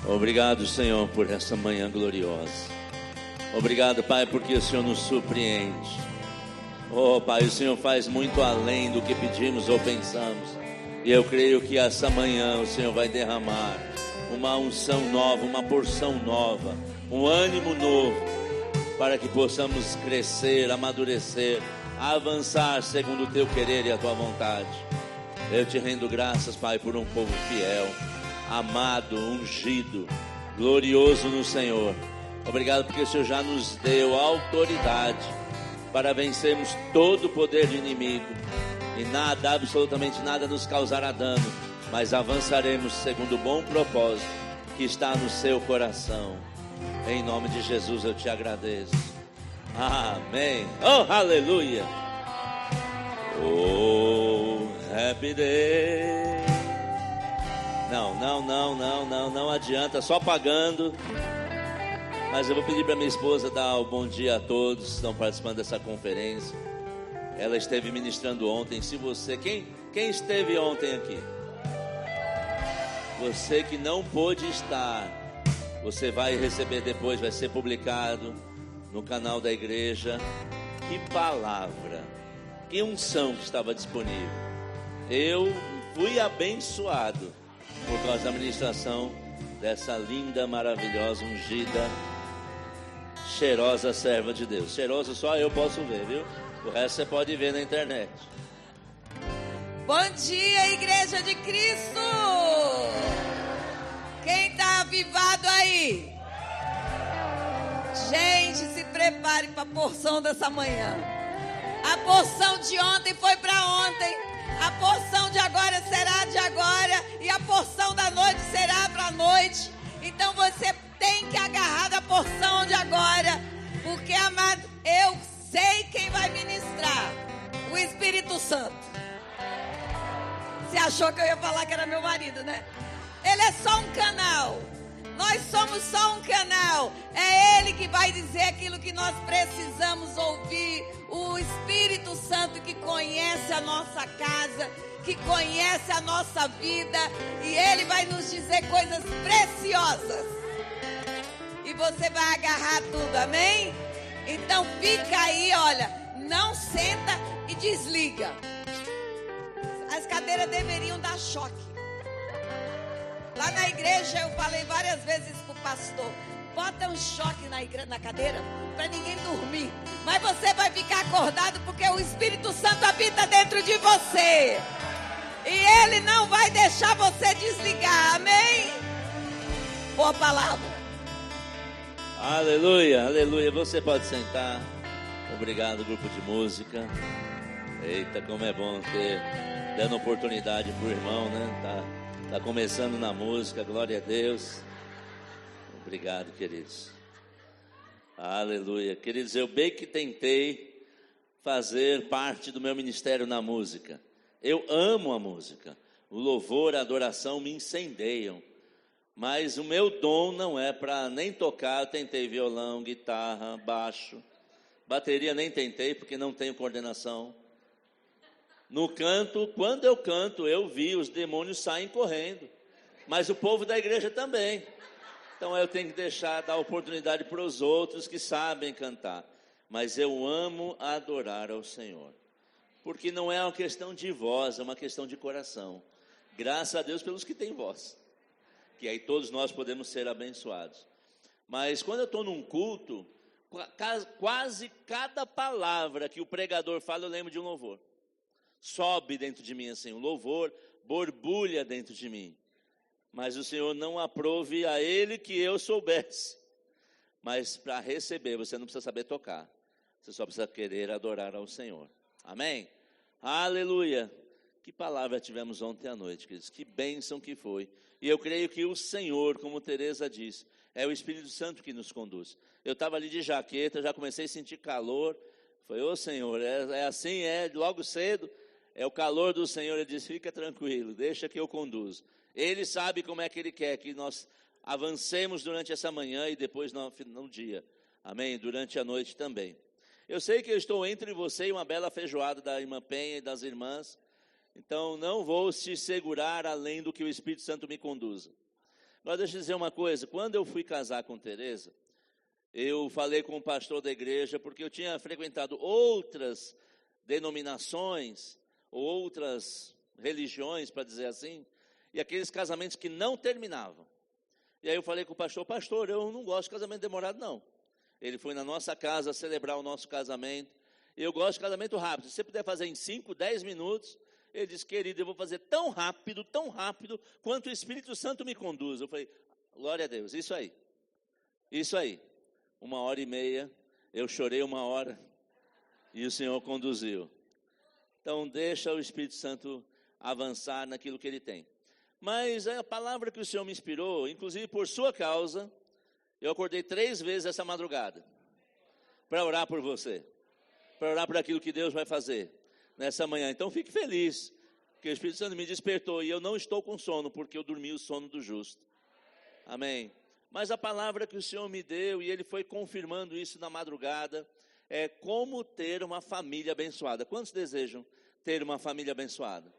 Obrigado, Senhor, por essa manhã gloriosa. Obrigado, Pai, porque o Senhor nos surpreende. Oh, Pai, o Senhor faz muito além do que pedimos ou pensamos. E eu creio que essa manhã o Senhor vai derramar uma unção nova, uma porção nova, um ânimo novo, para que possamos crescer, amadurecer, avançar segundo o Teu querer e a Tua vontade. Eu te rendo graças, Pai, por um povo fiel, amado, ungido, glorioso no Senhor. Obrigado porque o Senhor já nos deu autoridade para vencermos todo o poder do inimigo. E nada, absolutamente nada nos causará dano, mas avançaremos segundo o bom propósito que está no seu coração. Em nome de Jesus eu te agradeço. Amém. Oh, aleluia. Oh, happy day. Não adianta, só pagando. Mas eu vou pedir para minha esposa dar o bom dia a todos que estão participando dessa conferência. Ela esteve ministrando ontem. Se você, quem esteve ontem aqui? Você que não pôde estar, você vai receber depois, vai ser publicado no canal da igreja. Que palavra, que unção que estava disponível. Eu fui abençoado por causa da ministração dessa linda, maravilhosa, ungida, cheirosa serva de Deus. Cheirosa só eu posso ver, viu? O resto você pode ver na internet. Bom dia, Igreja de Cristo! Quem está avivado aí? Gente, se prepare para a porção dessa manhã. A porção de ontem foi para ontem. A porção de agora será de agora. E a porção da noite será para a noite. Então você tem que agarrar da porção de agora. Porque, amado, eu sei quem vai ministrar. O Espírito Santo. Você achou que eu ia falar que era meu marido, né? Ele é só um canal. Nós somos só um canal. É Ele que vai dizer aquilo que nós precisamos ouvir. O Espírito Santo que conhece a nossa casa, que conhece a nossa vida. E Ele vai nos dizer coisas preciosas. E você vai agarrar tudo, amém? Então fica aí, olha. Não senta e desliga. As cadeiras deveriam dar choque. Lá na igreja eu falei várias vezes pro pastor: bota um choque na cadeira para ninguém dormir. Mas você vai ficar acordado porque o Espírito Santo habita dentro de você. E Ele não vai deixar você desligar, amém? Boa palavra. Aleluia, aleluia. Você pode sentar. Obrigado, grupo de música. Eita, como é bom ter dando oportunidade pro irmão, né? Tá começando na música, glória a Deus. Obrigado, queridos. Aleluia. Queridos, eu bem que tentei fazer parte do meu ministério na música. Eu amo a música. O louvor, a adoração me incendeiam. Mas o meu dom não é para nem tocar. Eu tentei violão, guitarra, baixo. Bateria nem tentei porque não tenho coordenação. No canto, quando eu canto, eu vi, os demônios saem correndo. Mas o povo da igreja também. Então eu tenho que dar oportunidade para os outros que sabem cantar. Mas eu amo adorar ao Senhor. Porque não é uma questão de voz, é uma questão de coração. Graças a Deus pelos que têm voz. Que aí todos nós podemos ser abençoados. Mas quando eu estou num culto, quase cada palavra que o pregador fala, eu lembro de um louvor. Sobe dentro de mim assim, o louvor borbulha dentro de mim. Mas o Senhor não aprove a Ele que eu soubesse. Mas para receber, você não precisa saber tocar. Você só precisa querer adorar ao Senhor. Amém? Aleluia. Que palavra tivemos ontem à noite, queridos. Que bênção que foi. E eu creio que o Senhor, como Teresa disse, é o Espírito Santo que nos conduz. Eu estava ali de jaqueta, já comecei a sentir calor. Falei, ô Senhor, é assim, logo cedo. É o calor do Senhor. Ele diz, fica tranquilo, deixa que eu conduzo. Ele sabe como é que Ele quer que nós avancemos durante essa manhã e depois no dia. Amém? Durante a noite também. Eu sei que eu estou entre você e uma bela feijoada da irmã Penha e das irmãs. Então não vou te segurar além do que o Espírito Santo me conduza. Agora deixa eu dizer uma coisa, quando eu fui casar com Tereza, eu falei com o pastor da igreja, porque eu tinha frequentado outras denominações, outras religiões, para dizer assim, e aqueles casamentos que não terminavam. E aí eu falei com o pastor, eu não gosto de casamento demorado não. Ele foi na nossa casa celebrar o nosso casamento, e eu gosto de casamento rápido, se você puder fazer em 5, 10 minutos, ele disse, querido, eu vou fazer tão rápido, quanto o Espírito Santo me conduz. Eu falei, glória a Deus, isso aí. 1h30, eu chorei 1 hora, e o Senhor conduziu. Então deixa o Espírito Santo avançar naquilo que Ele tem. Mas a palavra que o Senhor me inspirou, inclusive por sua causa, eu acordei 3 vezes essa madrugada, para orar por você, para orar por aquilo que Deus vai fazer nessa manhã. Então fique feliz, que o Espírito Santo me despertou, e eu não estou com sono, porque eu dormi o sono do justo. Amém. Mas a palavra que o Senhor me deu, e Ele foi confirmando isso na madrugada, é como ter uma família abençoada. Quantos desejam ter uma família abençoada?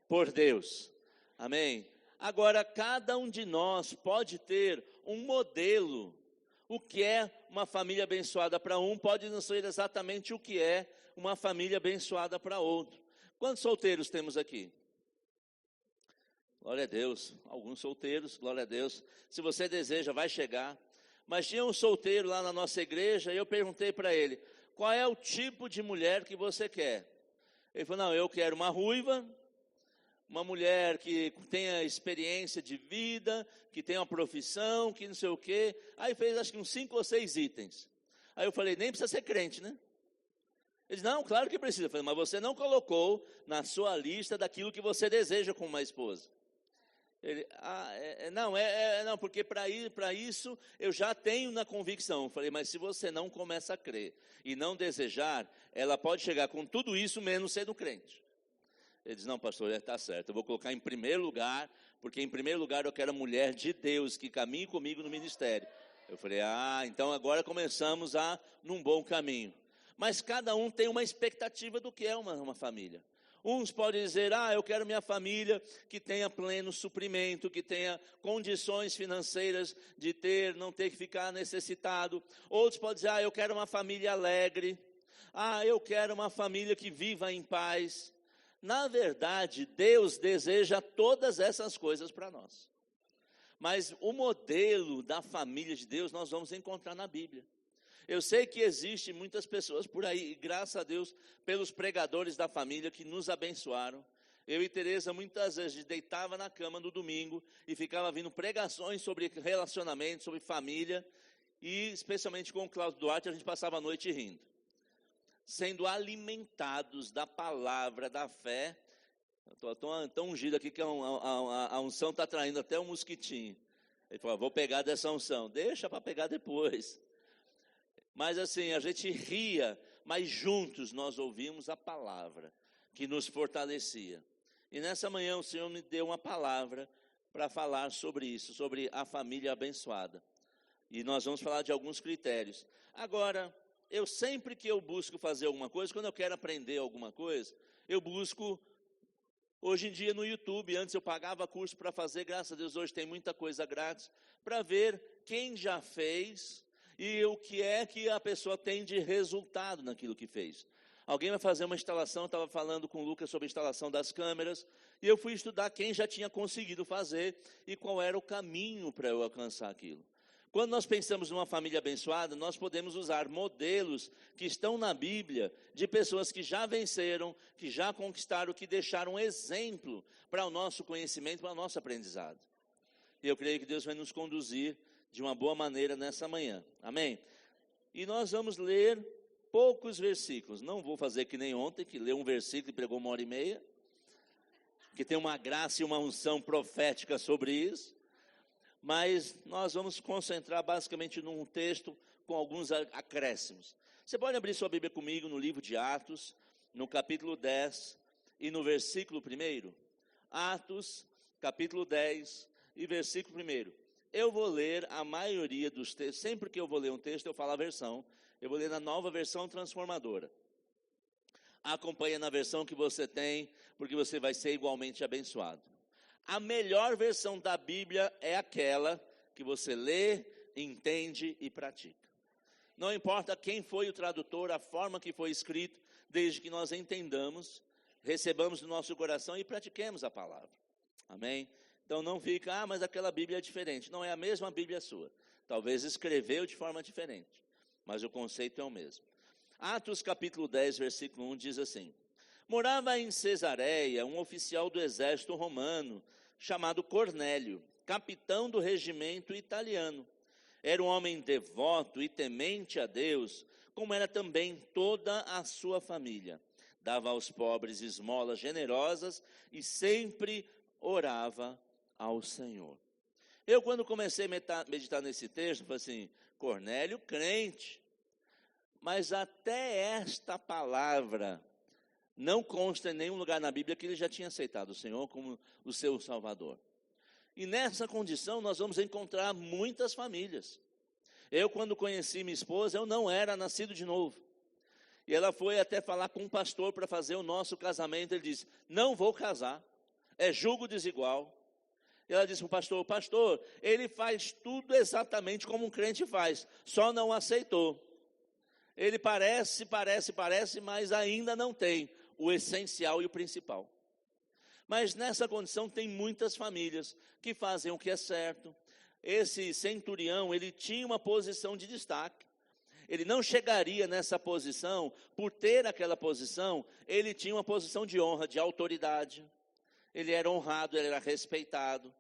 Por Deus. Amém? Agora, cada um de nós pode ter um modelo. O que é uma família abençoada para um pode não ser exatamente o que é uma família abençoada para outro. Quantos solteiros temos aqui? Glória a Deus. Alguns solteiros, glória a Deus. Se você deseja, vai chegar. Mas tinha um solteiro lá na nossa igreja e eu perguntei para ele, qual é o tipo de mulher que você quer? Ele falou, não, eu quero uma ruiva, uma mulher que tenha experiência de vida, que tenha uma profissão, que não sei o quê. Aí fez acho que uns 5 ou 6 itens. Aí eu falei, nem precisa ser crente, né? Ele disse, não, claro que precisa. Eu falei, mas você não colocou na sua lista daquilo que você deseja com uma esposa. Ele, não, porque para isso eu já tenho na convicção. Eu falei, mas se você não começa a crer e não desejar, ela pode chegar com tudo isso menos sendo crente. Ele diz, não pastor, está certo, eu vou colocar em primeiro lugar, porque em primeiro lugar eu quero a mulher de Deus que caminhe comigo no ministério. Eu falei, então agora começamos num bom caminho. Mas cada um tem uma expectativa do que é uma família. Uns podem dizer, eu quero minha família que tenha pleno suprimento, que tenha condições financeiras de não ter que ficar necessitado. Outros podem dizer, eu quero uma família alegre. Eu quero uma família que viva em paz. Na verdade, Deus deseja todas essas coisas para nós. Mas o modelo da família de Deus nós vamos encontrar na Bíblia. Eu sei que existem muitas pessoas por aí, e graças a Deus, pelos pregadores da família que nos abençoaram. Eu e Tereza muitas vezes deitava na cama no domingo e ficava vindo pregações sobre relacionamento, sobre família, e especialmente com o Cláudio Duarte a gente passava a noite rindo. Sendo alimentados da palavra, da fé. Estou tão ungido aqui que a unção está traindo até um mosquitinho. Ele falou, vou pegar dessa unção. Deixa para pegar depois. Mas assim, a gente ria, mas juntos nós ouvimos a palavra que nos fortalecia. E nessa manhã o Senhor me deu uma palavra para falar sobre isso, sobre a família abençoada. E nós vamos falar de alguns critérios. Agora, sempre que eu busco fazer alguma coisa, quando eu quero aprender alguma coisa, eu busco, hoje em dia no YouTube, antes eu pagava curso para fazer, graças a Deus hoje tem muita coisa grátis, para ver quem já fez e o que é que a pessoa tem de resultado naquilo que fez. Alguém vai fazer uma instalação, estava falando com o Lucas sobre a instalação das câmeras, e eu fui estudar quem já tinha conseguido fazer e qual era o caminho para eu alcançar aquilo. Quando nós pensamos numa família abençoada, nós podemos usar modelos que estão na Bíblia, de pessoas que já venceram, que já conquistaram, que deixaram exemplo para o nosso conhecimento, para o nosso aprendizado. E eu creio que Deus vai nos conduzir de uma boa maneira nessa manhã. Amém? E nós vamos ler poucos versículos. Não vou fazer que nem ontem, que leu um versículo e pregou 1h30, que tem uma graça e uma unção profética sobre isso. Mas nós vamos concentrar basicamente num texto com alguns acréscimos. Você pode abrir sua Bíblia comigo no livro de Atos, no capítulo 10 e no versículo 1. Atos, capítulo 10 e versículo 1. Eu vou ler a maioria dos textos. Sempre que eu vou ler um texto, eu falo a versão. Eu vou ler na Nova Versão Transformadora. Acompanhe na versão que você tem, porque você vai ser igualmente abençoado. A melhor versão da Bíblia é aquela que você lê, entende e pratica. Não importa quem foi o tradutor, a forma que foi escrito, desde que nós entendamos, recebamos no nosso coração e pratiquemos a palavra. Amém? Então não fica, mas aquela Bíblia é diferente. Não, é a mesma Bíblia sua. Talvez escreveu de forma diferente, mas o conceito é o mesmo. Atos capítulo 10, versículo 1 diz assim: morava em Cesareia um oficial do exército romano, chamado Cornélio, capitão do regimento italiano. Era um homem devoto e temente a Deus, como era também toda a sua família. Dava aos pobres esmolas generosas e sempre orava ao Senhor. Eu, quando comecei a meditar nesse texto, falei assim: Cornélio, crente. Mas até esta palavra não consta em nenhum lugar na Bíblia que ele já tinha aceitado o Senhor como o seu Salvador. E nessa condição nós vamos encontrar muitas famílias. Eu, quando conheci minha esposa, eu não era nascido de novo. E ela foi até falar com um pastor para fazer o nosso casamento. Ele disse: não vou casar, é julgo desigual. E ela disse para o pastor, ele faz tudo exatamente como um crente faz, só não aceitou. Ele parece, mas ainda não tem o essencial e o principal. Mas nessa condição tem muitas famílias que fazem o que é certo. Esse centurião, ele tinha uma posição de destaque. Ele não chegaria nessa posição por ter aquela posição. Ele tinha uma posição de honra, de autoridade. Ele era honrado, ele era respeitado.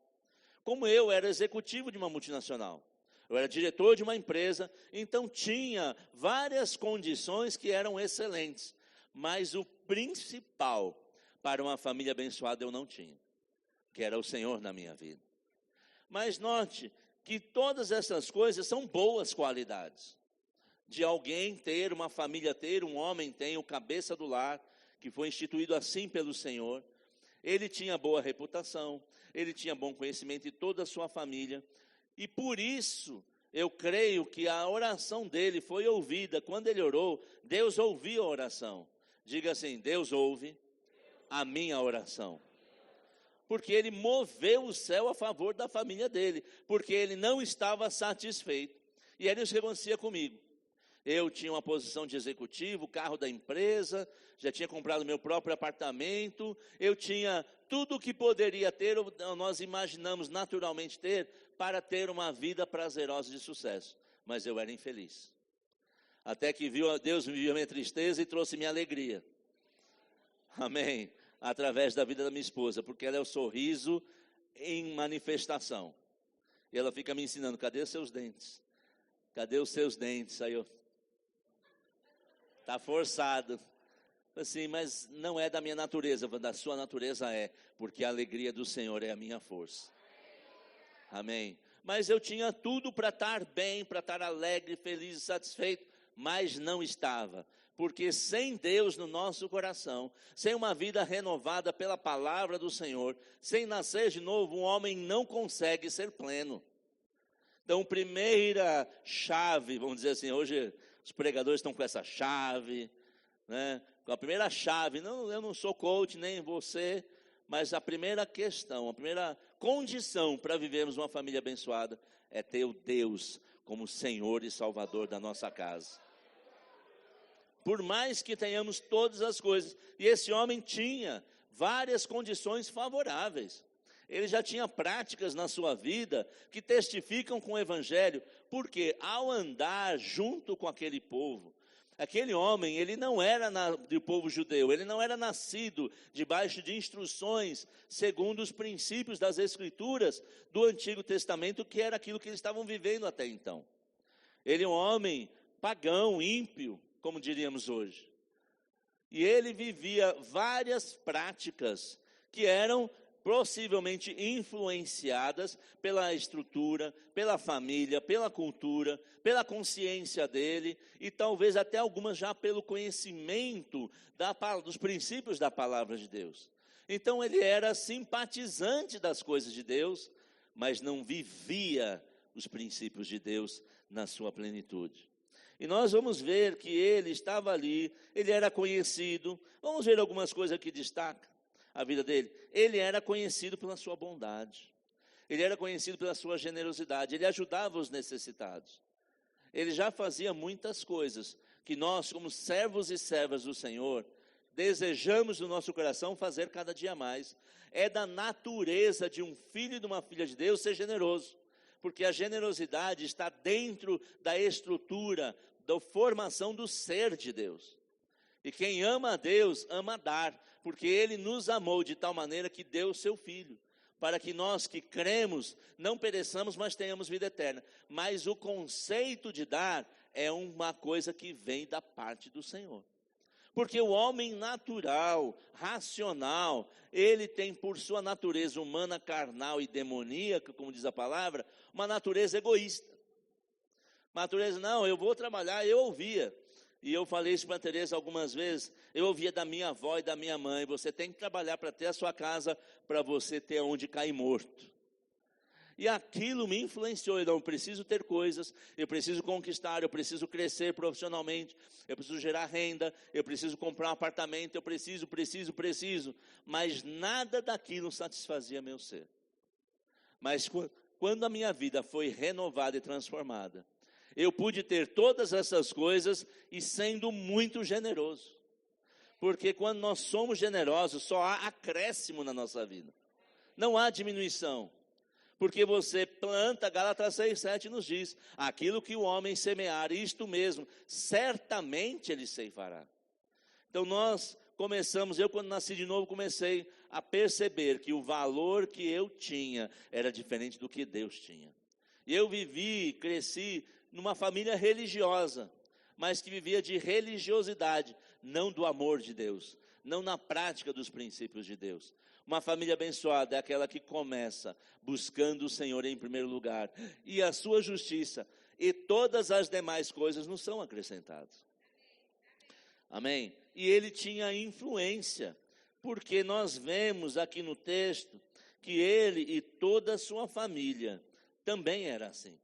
Como eu era executivo de uma multinacional. Eu era diretor de uma empresa, então tinha várias condições que eram excelentes. Mas o principal para uma família abençoada eu não tinha, que era o Senhor na minha vida. Mas note que todas essas coisas são boas qualidades. De alguém ter, uma família ter, um homem tem, o cabeça do lar, que foi instituído assim pelo Senhor. Ele tinha boa reputação, ele tinha bom conhecimento de toda a sua família. E por isso, eu creio que a oração dele foi ouvida. Quando ele orou, Deus ouviu a oração. Diga assim: Deus ouve a minha oração. Porque ele moveu o céu a favor da família dele. Porque ele não estava satisfeito. E ele se reconcilia comigo. Eu tinha uma posição de executivo, carro da empresa, já tinha comprado meu próprio apartamento, eu tinha tudo o que poderia ter, nós imaginamos naturalmente ter, para ter uma vida prazerosa de sucesso. Mas eu era infeliz. Até que Deus viu a minha tristeza e trouxe minha alegria. Amém. Através da vida da minha esposa, porque ela é o sorriso em manifestação. E ela fica me ensinando: cadê os seus dentes? Cadê os seus dentes? Aí eu... Está forçado. Assim, mas não é da minha natureza, da sua natureza é, porque a alegria do Senhor é a minha força. Amém. Mas eu tinha tudo para estar bem, para estar alegre, feliz e satisfeito, mas não estava. Porque sem Deus no nosso coração, sem uma vida renovada pela palavra do Senhor, sem nascer de novo, um homem não consegue ser pleno. Então, primeira chave, vamos dizer assim, hoje os pregadores estão com essa chave, né? Com a primeira chave, não, eu não sou coach, nem você, mas a primeira questão, a primeira condição para vivermos uma família abençoada é ter o Deus como Senhor e Salvador da nossa casa. Por mais que tenhamos todas as coisas, e esse homem tinha várias condições favoráveis. Ele já tinha práticas na sua vida que testificam com o Evangelho, porque ao andar junto com aquele povo, aquele homem, ele não era do povo judeu, ele não era nascido debaixo de instruções segundo os princípios das Escrituras do Antigo Testamento, que era aquilo que eles estavam vivendo até então. Ele é um homem pagão, ímpio, como diríamos hoje. E ele vivia várias práticas que eram possivelmente influenciadas pela estrutura, pela família, pela cultura, pela consciência dele, e talvez até algumas já pelo conhecimento dos princípios da palavra de Deus. Então ele era simpatizante das coisas de Deus, mas não vivia os princípios de Deus na sua plenitude. E nós vamos ver que ele estava ali, ele era conhecido. Vamos ver algumas coisas que destaca. a vida dele? Ele era conhecido pela sua bondade. Ele era conhecido pela sua generosidade. Ele ajudava os necessitados. Ele já fazia muitas coisas que nós, como servos e servas do Senhor, desejamos no nosso coração fazer cada dia mais. É da natureza de um filho e de uma filha de Deus ser generoso, porque a generosidade está dentro da estrutura, da formação do ser de Deus. E quem ama a Deus, ama dar, porque Ele nos amou de tal maneira que deu o seu Filho, para que nós que cremos, não pereçamos, mas tenhamos vida eterna. Mas o conceito de dar é uma coisa que vem da parte do Senhor. Porque o homem natural, racional, ele tem por sua natureza humana, carnal e demoníaca, como diz a palavra, uma natureza egoísta. Natureza, não, eu vou trabalhar, eu ouvia. E eu falei isso para a Tereza algumas vezes, eu ouvia da minha avó e da minha mãe, você tem que trabalhar para ter a sua casa, para você ter onde cair morto. E aquilo me influenciou, eu não preciso ter coisas, eu preciso conquistar, eu preciso crescer profissionalmente, eu preciso gerar renda, eu preciso comprar um apartamento, eu preciso, mas nada daquilo satisfazia meu ser. Mas quando a minha vida foi renovada e transformada, eu pude ter todas essas coisas e sendo muito generoso. Porque quando nós somos generosos, só há acréscimo na nossa vida. Não há diminuição. Porque você planta, Gálatas 6:7 nos diz, aquilo que o homem semear, isto mesmo, certamente ele ceifará. Então nós começamos, eu quando nasci de novo comecei a perceber que o valor que eu tinha era diferente do que Deus tinha. E eu cresci numa família religiosa, mas que vivia de religiosidade, não do amor de Deus, não na prática dos princípios de Deus. Uma família abençoada é aquela que começa buscando o Senhor em primeiro lugar, e a sua justiça, e todas as demais coisas não são acrescentadas. Amém? E ele tinha influência, porque nós vemos aqui no texto, que ele e toda a sua família também era assim.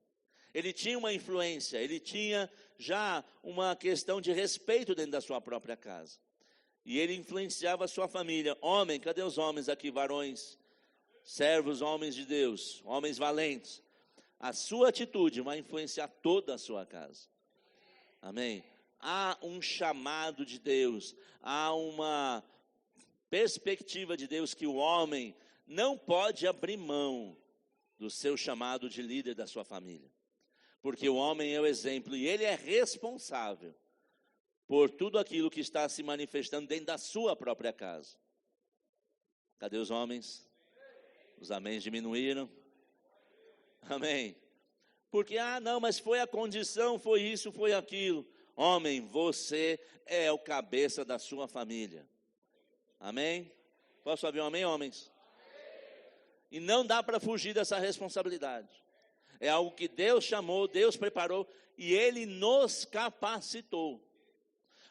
Ele tinha uma influência, ele tinha já uma questão de respeito dentro da sua própria casa. E ele influenciava a sua família. Homem, cadê os homens aqui, varões? Servos, homens de Deus, homens valentes. A sua atitude vai influenciar toda a sua casa. Amém? Há um chamado de Deus, há uma perspectiva de Deus que o homem não pode abrir mão do seu chamado de líder da sua família. Porque o homem é o exemplo e ele é responsável por tudo aquilo que está se manifestando dentro da sua própria casa. Cadê os homens? Os améns diminuíram. Amém. Porque, não, mas foi a condição, foi isso, foi aquilo. Homem, você é o cabeça da sua família. Amém? Posso ouvir um amém, homens? E não dá para fugir dessa responsabilidade. É algo que Deus chamou, Deus preparou e Ele nos capacitou.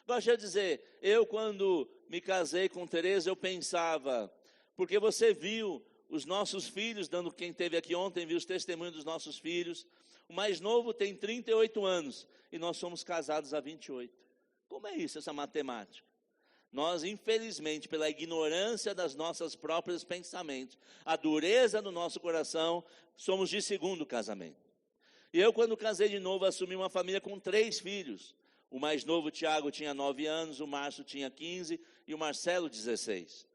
Gosto de dizer, eu quando me casei com Tereza, eu pensava, porque você viu os nossos filhos, quem esteve aqui ontem, viu os testemunhos dos nossos filhos. O mais novo tem 38 anos e nós somos casados há 28. Como é isso, essa matemática? Nós, infelizmente, pela ignorância das nossas próprios pensamentos, a dureza do nosso coração, somos de segundo casamento. E eu, quando casei de novo, assumi uma família com 3 filhos. O mais novo, o Tiago, tinha 9 anos, o Márcio tinha 15 e o Marcelo 16.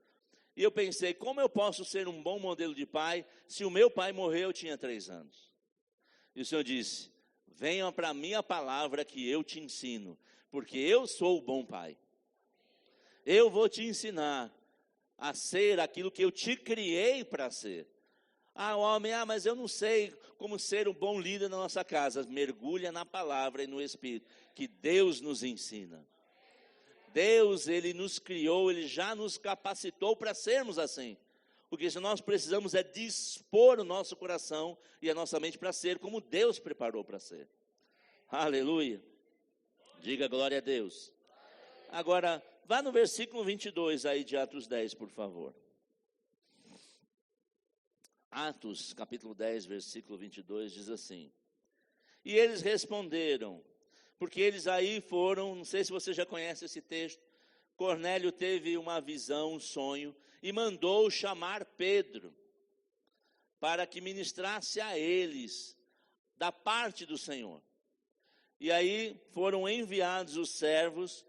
E eu pensei, como eu posso ser um bom modelo de pai se o meu pai morreu, eu tinha 3 anos? E o Senhor disse, venha para a minha palavra que eu te ensino, porque eu sou o bom pai. Eu vou te ensinar a ser aquilo que eu te criei para ser. Homem, mas eu não sei como ser um bom líder na nossa casa. Mergulha na palavra e no Espírito, que Deus nos ensina. Deus, Ele nos criou, Ele já nos capacitou para sermos assim. O que nós precisamos é dispor o nosso coração e a nossa mente para ser como Deus preparou para ser. Aleluia. Diga glória a Deus. Agora, vá no versículo 22 aí de Atos 10, por favor. Atos, capítulo 10, versículo 22, diz assim. E eles responderam, porque eles aí foram, não sei se você já conhece esse texto, Cornélio teve uma visão, um sonho, e mandou chamar Pedro, para que ministrasse a eles, da parte do Senhor. E aí foram enviados os servos,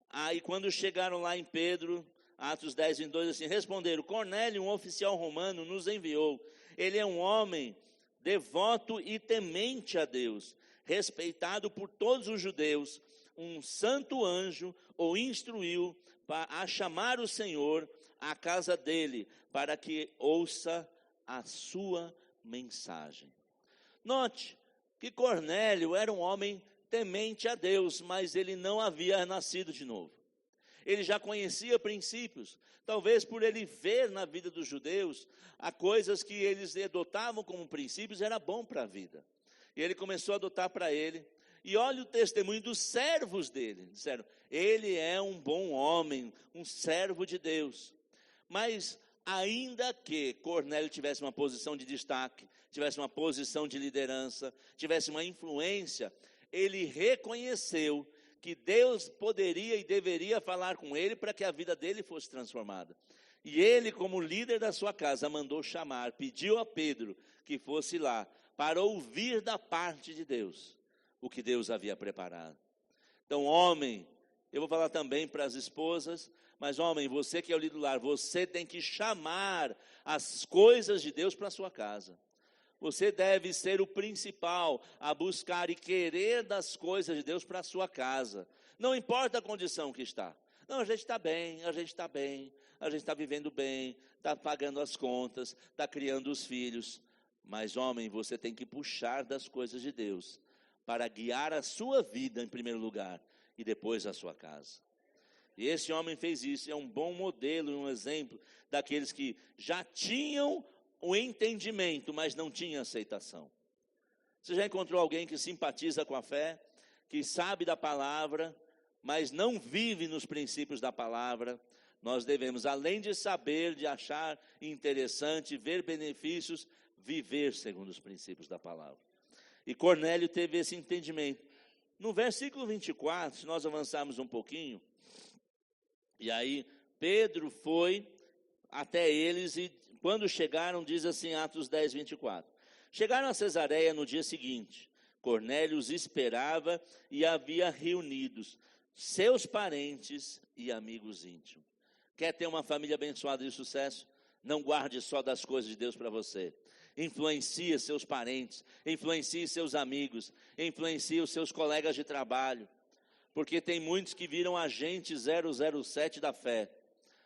aí quando chegaram lá em Pedro, Atos 10, 22, assim, responderam: Cornélio, um oficial romano, nos enviou. Ele é um homem devoto e temente a Deus, respeitado por todos os judeus. Um santo anjo o instruiu a chamar o Senhor à casa dele, para que ouça a sua mensagem. Note que Cornélio era um homem temente a Deus, mas ele não havia nascido de novo. Ele já conhecia princípios, talvez por ele ver na vida dos judeus, há coisas que eles adotavam como princípios, era bom para a vida. E ele começou a adotar para ele, e olha o testemunho dos servos dele, disseram, ele é um bom homem, um servo de Deus. Mas ainda que Cornélio tivesse uma posição de destaque, tivesse uma posição de liderança, tivesse uma influência, ele reconheceu que Deus poderia e deveria falar com ele para que a vida dele fosse transformada. E ele, como líder da sua casa, mandou chamar, pediu a Pedro que fosse lá, para ouvir da parte de Deus o que Deus havia preparado. Então, homem, eu vou falar também para as esposas, mas homem, você que é o líder do lar, você tem que chamar as coisas de Deus para a sua casa. Você deve ser o principal a buscar e querer das coisas de Deus para a sua casa. Não importa a condição que está. Não, a gente está bem, a gente está bem, a gente está vivendo bem, está pagando as contas, está criando os filhos. Mas, homem, você tem que puxar das coisas de Deus para guiar a sua vida em primeiro lugar e depois a sua casa. E esse homem fez isso, é um bom modelo, um exemplo daqueles que já tinham o entendimento, mas não tinha aceitação. Você já encontrou alguém que simpatiza com a fé, que sabe da palavra, mas não vive nos princípios da palavra? Nós devemos, além de saber, de achar interessante, ver benefícios, viver segundo os princípios da palavra. E Cornélio teve esse entendimento. No versículo 24, se nós avançarmos um pouquinho, e aí Pedro foi até eles e quando chegaram, diz assim, Atos 10, 24. Chegaram a Cesareia no dia seguinte. Cornélio os esperava e havia reunidos seus parentes e amigos íntimos. Quer ter uma família abençoada de sucesso? Não guarde só das coisas de Deus para você. Influencie seus parentes, influencie seus amigos, influencie os seus colegas de trabalho. Porque tem muitos que viram agente 007 da fé.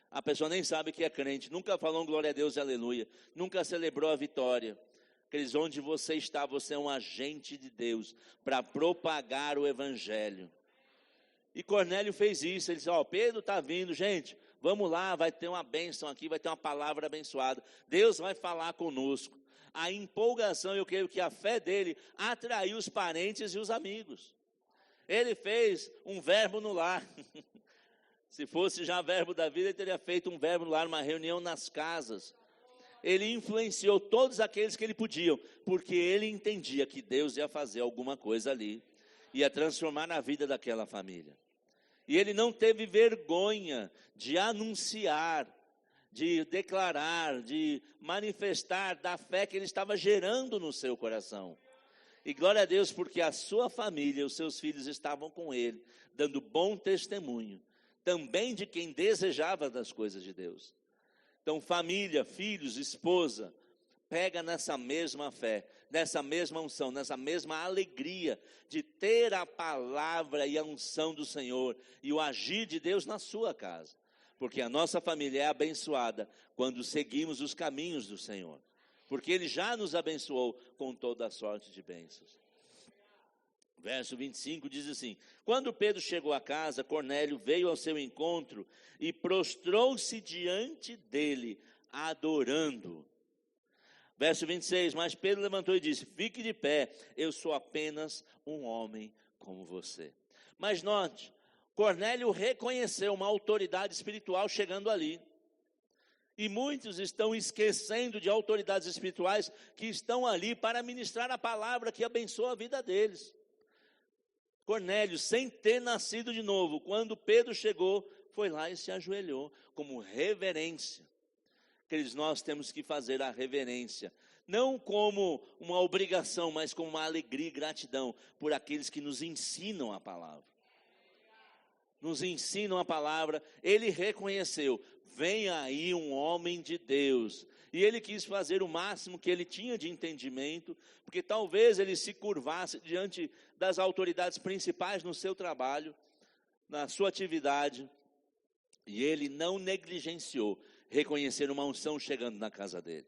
A pessoa nem sabe que é crente, nunca falou glória a Deus e aleluia, nunca celebrou a vitória. Aqueles onde você está, você é um agente de Deus para propagar o evangelho. E Cornélio fez isso, ele disse, Pedro está vindo, gente, vamos lá, vai ter uma bênção aqui, vai ter uma palavra abençoada. Deus vai falar conosco. A empolgação, eu creio que a fé dele atraiu os parentes e os amigos. Ele fez um verbo no lar. Se fosse já verbo da vida, ele teria feito um verbo no lar, uma reunião nas casas. Ele influenciou todos aqueles que ele podia, porque ele entendia que Deus ia fazer alguma coisa ali, ia transformar a vida daquela família. E ele não teve vergonha de anunciar, de declarar, de manifestar da fé que ele estava gerando no seu coração. E glória a Deus, porque a sua família, os seus filhos estavam com ele, dando bom testemunho, também de quem desejava das coisas de Deus. Então, família, filhos, esposa, pega nessa mesma fé, nessa mesma unção, nessa mesma alegria de ter a palavra e a unção do Senhor e o agir de Deus na sua casa. Porque a nossa família é abençoada quando seguimos os caminhos do Senhor. Porque Ele já nos abençoou com toda a sorte de bênçãos. Verso 25 diz assim, quando Pedro chegou à casa, Cornélio veio ao seu encontro e prostrou-se diante dele, adorando. Verso 26, mas Pedro levantou e disse, fique de pé, eu sou apenas um homem como você. Mas note, Cornélio reconheceu uma autoridade espiritual chegando ali. E muitos estão esquecendo de autoridades espirituais que estão ali para ministrar a palavra que abençoa a vida deles. Cornélio, sem ter nascido de novo, quando Pedro chegou, foi lá e se ajoelhou, como reverência. Queridos, nós temos que fazer a reverência, não como uma obrigação, mas como uma alegria e gratidão por aqueles que nos ensinam a palavra. Nos ensinam a palavra. Ele reconheceu, vem aí um homem de Deus, e ele quis fazer o máximo que ele tinha de entendimento, porque talvez ele se curvasse diante das autoridades principais no seu trabalho, na sua atividade, e ele não negligenciou reconhecer uma unção chegando na casa dele.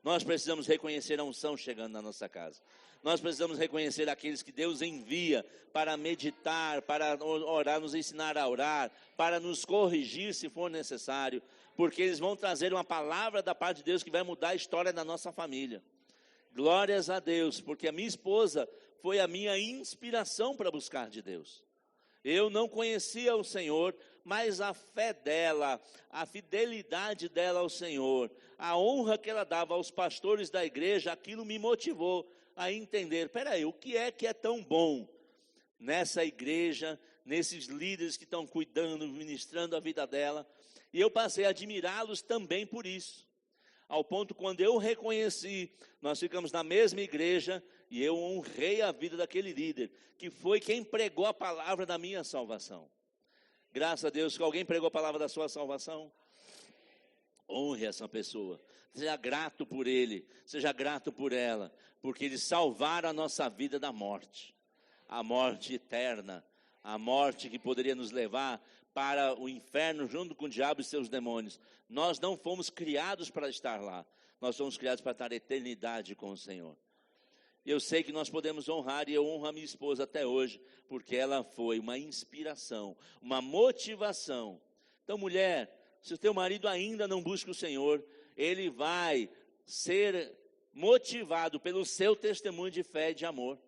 Nós precisamos reconhecer a unção chegando na nossa casa. Nós precisamos reconhecer aqueles que Deus envia para meditar, para orar, nos ensinar a orar, para nos corrigir se for necessário, porque eles vão trazer uma palavra da parte de Deus que vai mudar a história da nossa família. Glórias a Deus, porque a minha esposa foi a minha inspiração para buscar de Deus. Eu não conhecia o Senhor, mas a fé dela, a fidelidade dela ao Senhor, a honra que ela dava aos pastores da igreja, aquilo me motivou a entender, peraí, o que é tão bom nessa igreja, nesses líderes que estão cuidando, ministrando a vida dela, e eu passei a admirá-los também por isso, ao ponto quando eu reconheci, nós ficamos na mesma igreja, e eu honrei a vida daquele líder, que foi quem pregou a palavra da minha salvação. Graças a Deus que alguém pregou a palavra da sua salvação. Honre essa pessoa, seja grato por ele, seja grato por ela, porque eles salvaram a nossa vida da morte, a morte eterna, a morte que poderia nos levar para o inferno junto com o diabo e seus demônios. Nós não fomos criados para estar lá, nós fomos criados para estar a eternidade com o Senhor. Eu sei que nós podemos honrar, e eu honro a minha esposa até hoje, porque ela foi uma inspiração, uma motivação. Então, mulher, se o teu marido ainda não busca o Senhor, ele vai ser motivado pelo seu testemunho de fé e de amor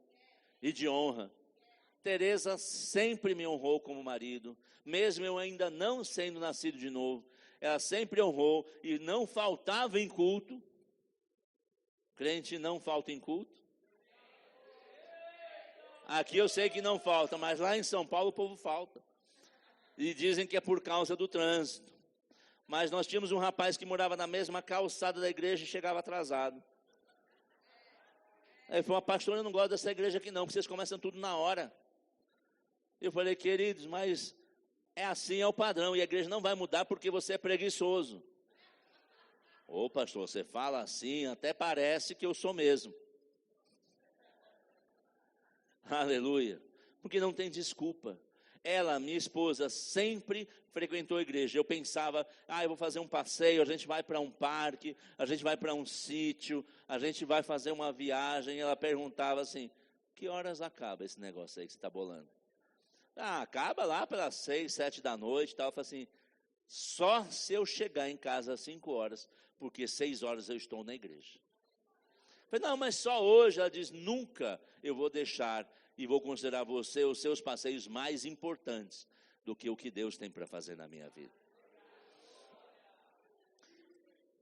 e de honra. Teresa sempre me honrou como marido, mesmo eu ainda não sendo nascido de novo, ela sempre honrou e não faltava em culto. Crente não falta em culto. Aqui eu sei que não falta, mas lá em São Paulo o povo falta. E dizem que é por causa do trânsito. Mas nós tínhamos um rapaz que morava na mesma calçada da igreja e chegava atrasado. Aí ele falou, pastor, eu não gosto dessa igreja aqui não, porque vocês começam tudo na hora. Eu falei, queridos, mas é assim, é o padrão, e a igreja não vai mudar porque você é preguiçoso. Ô pastor, você fala assim, até parece que eu sou mesmo. Aleluia, porque não tem desculpa. Ela, minha esposa, sempre frequentou a igreja. Eu pensava, eu vou fazer um passeio, a gente vai para um parque, a gente vai para um sítio, a gente vai fazer uma viagem. Ela perguntava assim, que horas acaba esse negócio aí que você está bolando? Acaba lá pelas 6, 7 da noite e tal. Eu falei assim, só se eu chegar em casa às 5 horas, porque 6 horas eu estou na igreja. Eu falei, não, mas só hoje. Ela diz, nunca eu vou deixar e vou considerar você os seus passeios mais importantes do que o que Deus tem para fazer na minha vida.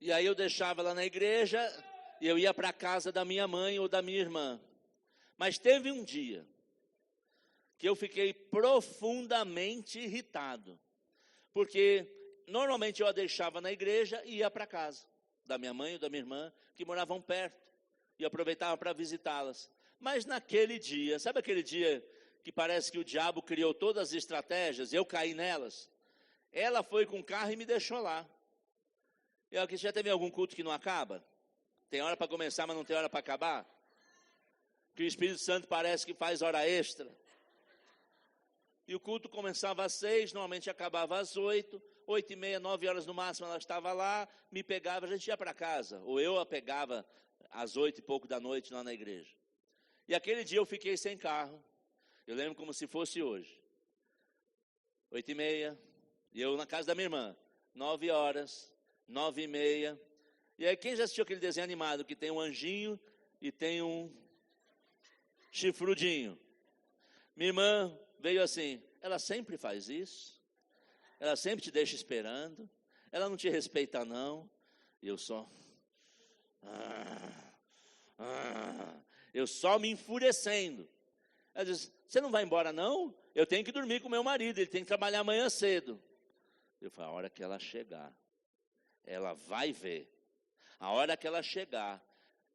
E aí eu deixava ela na igreja e eu ia para a casa da minha mãe ou da minha irmã. Mas teve um dia que eu fiquei profundamente irritado, porque normalmente eu a deixava na igreja e ia para casa da minha mãe ou da minha irmã, que moravam perto, e aproveitava para visitá-las. Mas naquele dia, sabe aquele dia que parece que o diabo criou todas as estratégias, eu caí nelas? Ela foi com o carro e me deixou lá. Eu aqui, já teve algum culto que não acaba? Tem hora para começar, mas não tem hora para acabar? Que o Espírito Santo parece que faz hora extra. E o culto começava às 6, normalmente acabava às 8, 8h30, 9 horas no máximo ela estava lá, me pegava, a gente ia para casa. Ou eu a pegava às 8 e pouco da noite lá na igreja. E aquele dia eu fiquei sem carro. Eu lembro como se fosse hoje. 8h30, e eu na casa da minha irmã. 9 horas, 9h30. E aí quem já assistiu aquele desenho animado que tem um anjinho e tem um chifrudinho? Minha irmã veio assim, ela sempre faz isso? Ela sempre te deixa esperando? Ela não te respeita não? E eu só... eu só me enfurecendo. Ela diz, você não vai embora não? Eu tenho que dormir com meu marido, ele tem que trabalhar amanhã cedo. Eu falei, a hora que ela chegar, ela vai ver. A hora que ela chegar,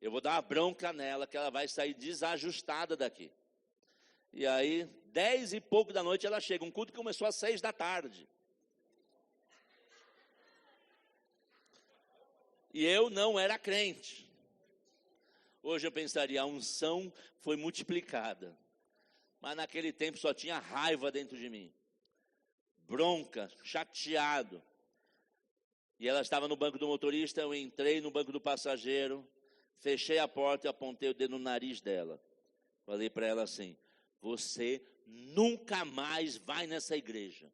eu vou dar uma bronca nela, que ela vai sair desajustada daqui. E aí, 10 e pouco da noite ela chega. Um culto que começou às 6 da tarde. E eu não era crente. Hoje eu pensaria, a unção foi multiplicada. Mas naquele tempo só tinha raiva dentro de mim. Bronca, chateado. E ela estava no banco do motorista, eu entrei no banco do passageiro, fechei a porta e apontei o dedo no nariz dela. Falei para ela assim, você nunca mais vai nessa igreja.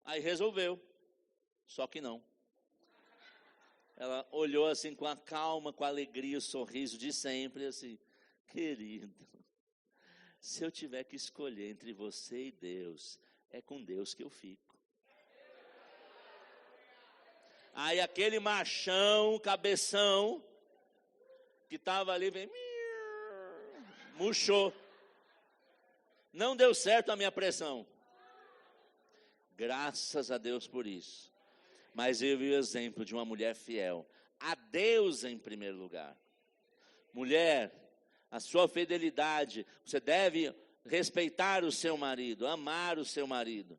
Aí resolveu, só que não. Ela olhou assim com a calma, com a alegria, o sorriso de sempre, assim, querido, se eu tiver que escolher entre você e Deus, é com Deus que eu fico. Aí aquele machão, cabeção, que estava ali, vem, murchou. Não deu certo a minha pressão. Graças a Deus por isso. Mas eu vi o exemplo de uma mulher fiel. A Deus em primeiro lugar. Mulher, a sua fidelidade, você deve respeitar o seu marido, amar o seu marido.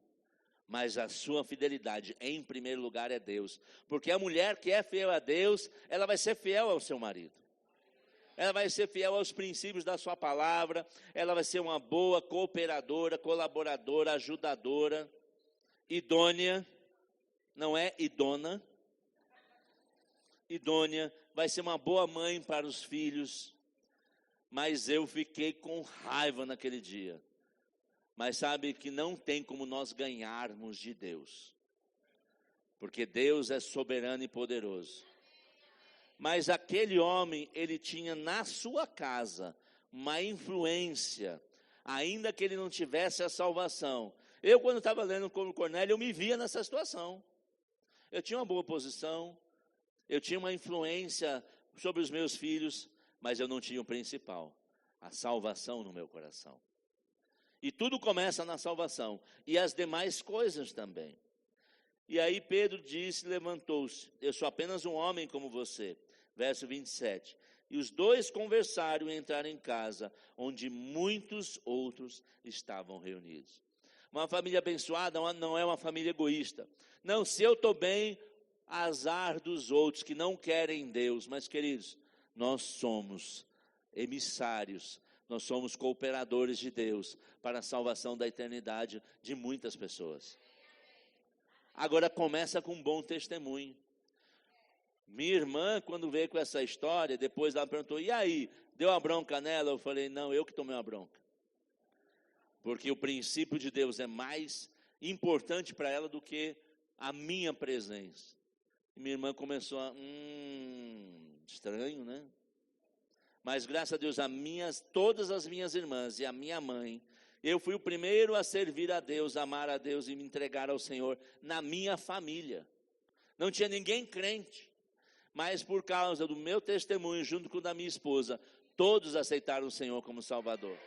Mas a sua fidelidade em primeiro lugar é Deus. Porque a mulher que é fiel a Deus, ela vai ser fiel ao seu marido. Ela vai ser fiel aos princípios da sua palavra. Ela vai ser uma boa cooperadora, colaboradora, ajudadora, idônea. Não é idona. Idônea. Vai ser uma boa mãe para os filhos. Mas eu fiquei com raiva naquele dia. Mas sabe que não tem como nós ganharmos de Deus. Porque Deus é soberano e poderoso. Mas aquele homem, ele tinha na sua casa uma influência, ainda que ele não tivesse a salvação. Eu, quando estava lendo como Cornélio, eu me via nessa situação. Eu tinha uma boa posição, eu tinha uma influência sobre os meus filhos, mas eu não tinha o principal, a salvação no meu coração. E tudo começa na salvação, e as demais coisas também. E aí Pedro disse, levantou-se, eu sou apenas um homem como você. Verso 27. E os dois conversaram e entraram em casa, onde muitos outros estavam reunidos. Uma família abençoada não é uma família egoísta. Não, se eu estou bem, azar dos outros que não querem Deus. Mas queridos, nós somos emissários, nós somos cooperadores de Deus para a salvação da eternidade de muitas pessoas. Agora começa com um bom testemunho. Minha irmã, quando veio com essa história, depois ela perguntou, e aí, deu uma bronca nela? Eu falei, não, eu que tomei uma bronca. Porque o princípio de Deus é mais importante para ela do que a minha presença. E minha irmã começou a, estranho, né? Mas graças a Deus, todas as minhas irmãs e a minha mãe, eu fui o primeiro a servir a Deus, amar a Deus e me entregar ao Senhor na minha família. Não tinha ninguém crente, mas por causa do meu testemunho, junto com o da minha esposa, todos aceitaram o Senhor como Salvador.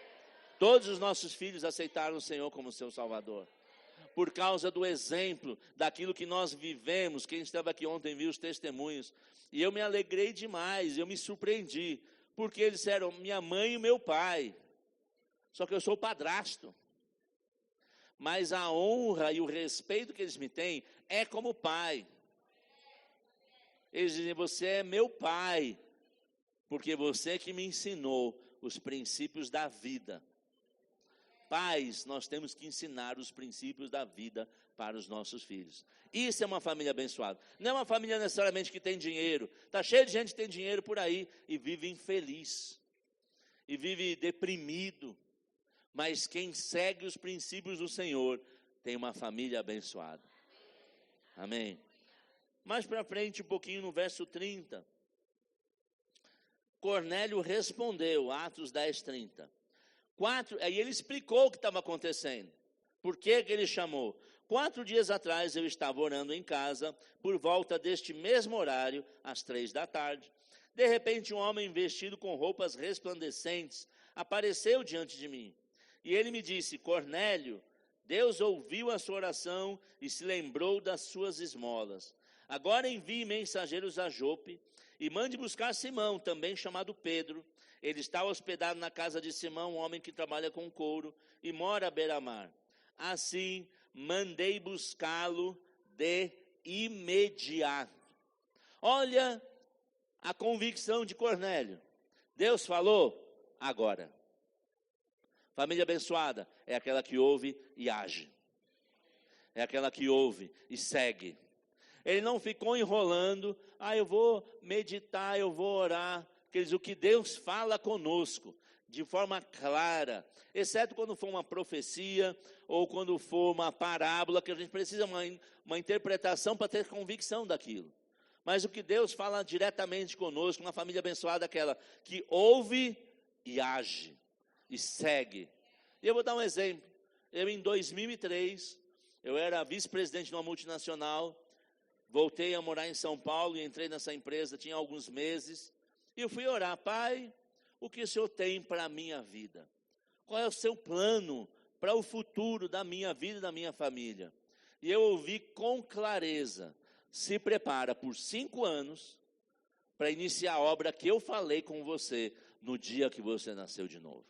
Todos os nossos filhos aceitaram o Senhor como seu Salvador. Por causa do exemplo, daquilo que nós vivemos, quem estava aqui ontem viu os testemunhos, e eu me alegrei demais, eu me surpreendi, porque eles disseram, minha mãe e meu pai, só que eu sou o padrasto. Mas a honra e o respeito que eles me têm é como pai. Eles dizem, você é meu pai, porque você que me ensinou os princípios da vida. Pais, nós temos que ensinar os princípios da vida para os nossos filhos. Isso é uma família abençoada. Não é uma família necessariamente que tem dinheiro. Está cheio de gente que tem dinheiro por aí e vive infeliz. E vive deprimido. Mas quem segue os princípios do Senhor tem uma família abençoada. Amém. Mais para frente, um pouquinho no verso 30. Cornélio respondeu, Atos 10, 30. Aí ele explicou o que estava acontecendo. Por que ele chamou? 4 dias atrás eu estava orando em casa, por volta deste mesmo horário, às 3 da tarde. De repente um homem vestido com roupas resplandecentes apareceu diante de mim. E ele me disse, Cornélio, Deus ouviu a sua oração e se lembrou das suas esmolas. Agora envie mensageiros a Jope e mande buscar Simão, também chamado Pedro. Ele está hospedado na casa de Simão, um homem que trabalha com couro e mora à beira-mar. Assim, mandei buscá-lo de imediato. Olha a convicção de Cornélio. Deus falou, agora. Família abençoada é aquela que ouve e age. É aquela que ouve e segue. Ele não ficou enrolando, eu vou meditar, eu vou orar. Quer dizer, o que Deus fala conosco, de forma clara, exceto quando for uma profecia, ou quando for uma parábola, que a gente precisa uma interpretação para ter convicção daquilo. Mas o que Deus fala diretamente conosco, uma família abençoada, é aquela que ouve e age, e segue. E eu vou dar um exemplo. Eu, em 2003, eu era vice-presidente de uma multinacional, voltei a morar em São Paulo e entrei nessa empresa, tinha alguns meses, e eu fui orar, Pai, o que o Senhor tem para a minha vida? Qual é o seu plano para o futuro da minha vida e da minha família? E eu ouvi com clareza, se prepara por 5 anos para iniciar a obra que eu falei com você no dia que você nasceu de novo.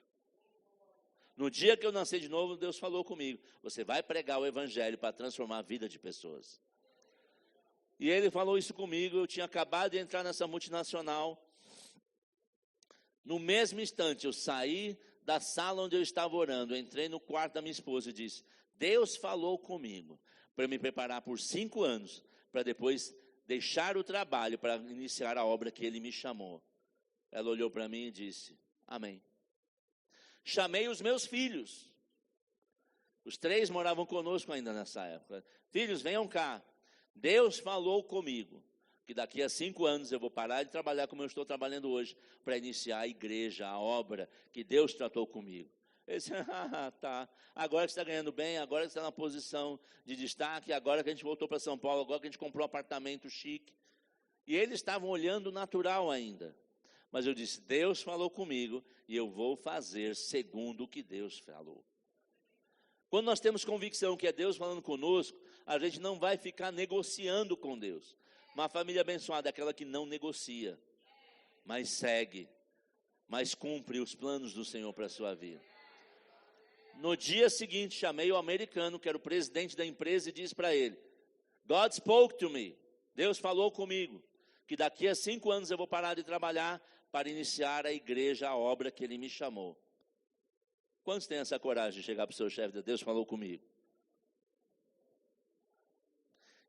No dia que eu nasci de novo, Deus falou comigo, você vai pregar o evangelho para transformar a vida de pessoas. E ele falou isso comigo, eu tinha acabado de entrar nessa multinacional. No mesmo instante, eu saí da sala onde eu estava orando, entrei no quarto da minha esposa e disse, Deus falou comigo para me preparar por 5 anos, para depois deixar o trabalho, para iniciar a obra que Ele me chamou. Ela olhou para mim e disse, amém. Chamei os meus filhos. Os 3 moravam conosco ainda nessa época. Filhos, venham cá. Deus falou comigo que daqui a 5 anos eu vou parar de trabalhar como eu estou trabalhando hoje, para iniciar a igreja, a obra que Deus tratou comigo. Ele disse, tá, agora que você está ganhando bem, agora que você está na posição de destaque, agora que a gente voltou para São Paulo, agora que a gente comprou um apartamento chique. E eles estavam olhando natural ainda. Mas eu disse, Deus falou comigo e eu vou fazer segundo o que Deus falou. Quando nós temos convicção que é Deus falando conosco, a gente não vai ficar negociando com Deus. Uma família abençoada é aquela que não negocia, mas segue, mas cumpre os planos do Senhor para a sua vida. No dia seguinte, chamei o americano, que era o presidente da empresa, e disse para ele, God spoke to me, Deus falou comigo, que daqui a 5 anos eu vou parar de trabalhar para iniciar a igreja, a obra que Ele me chamou. Quantos têm essa coragem de chegar para o seu chefe, Deus falou comigo?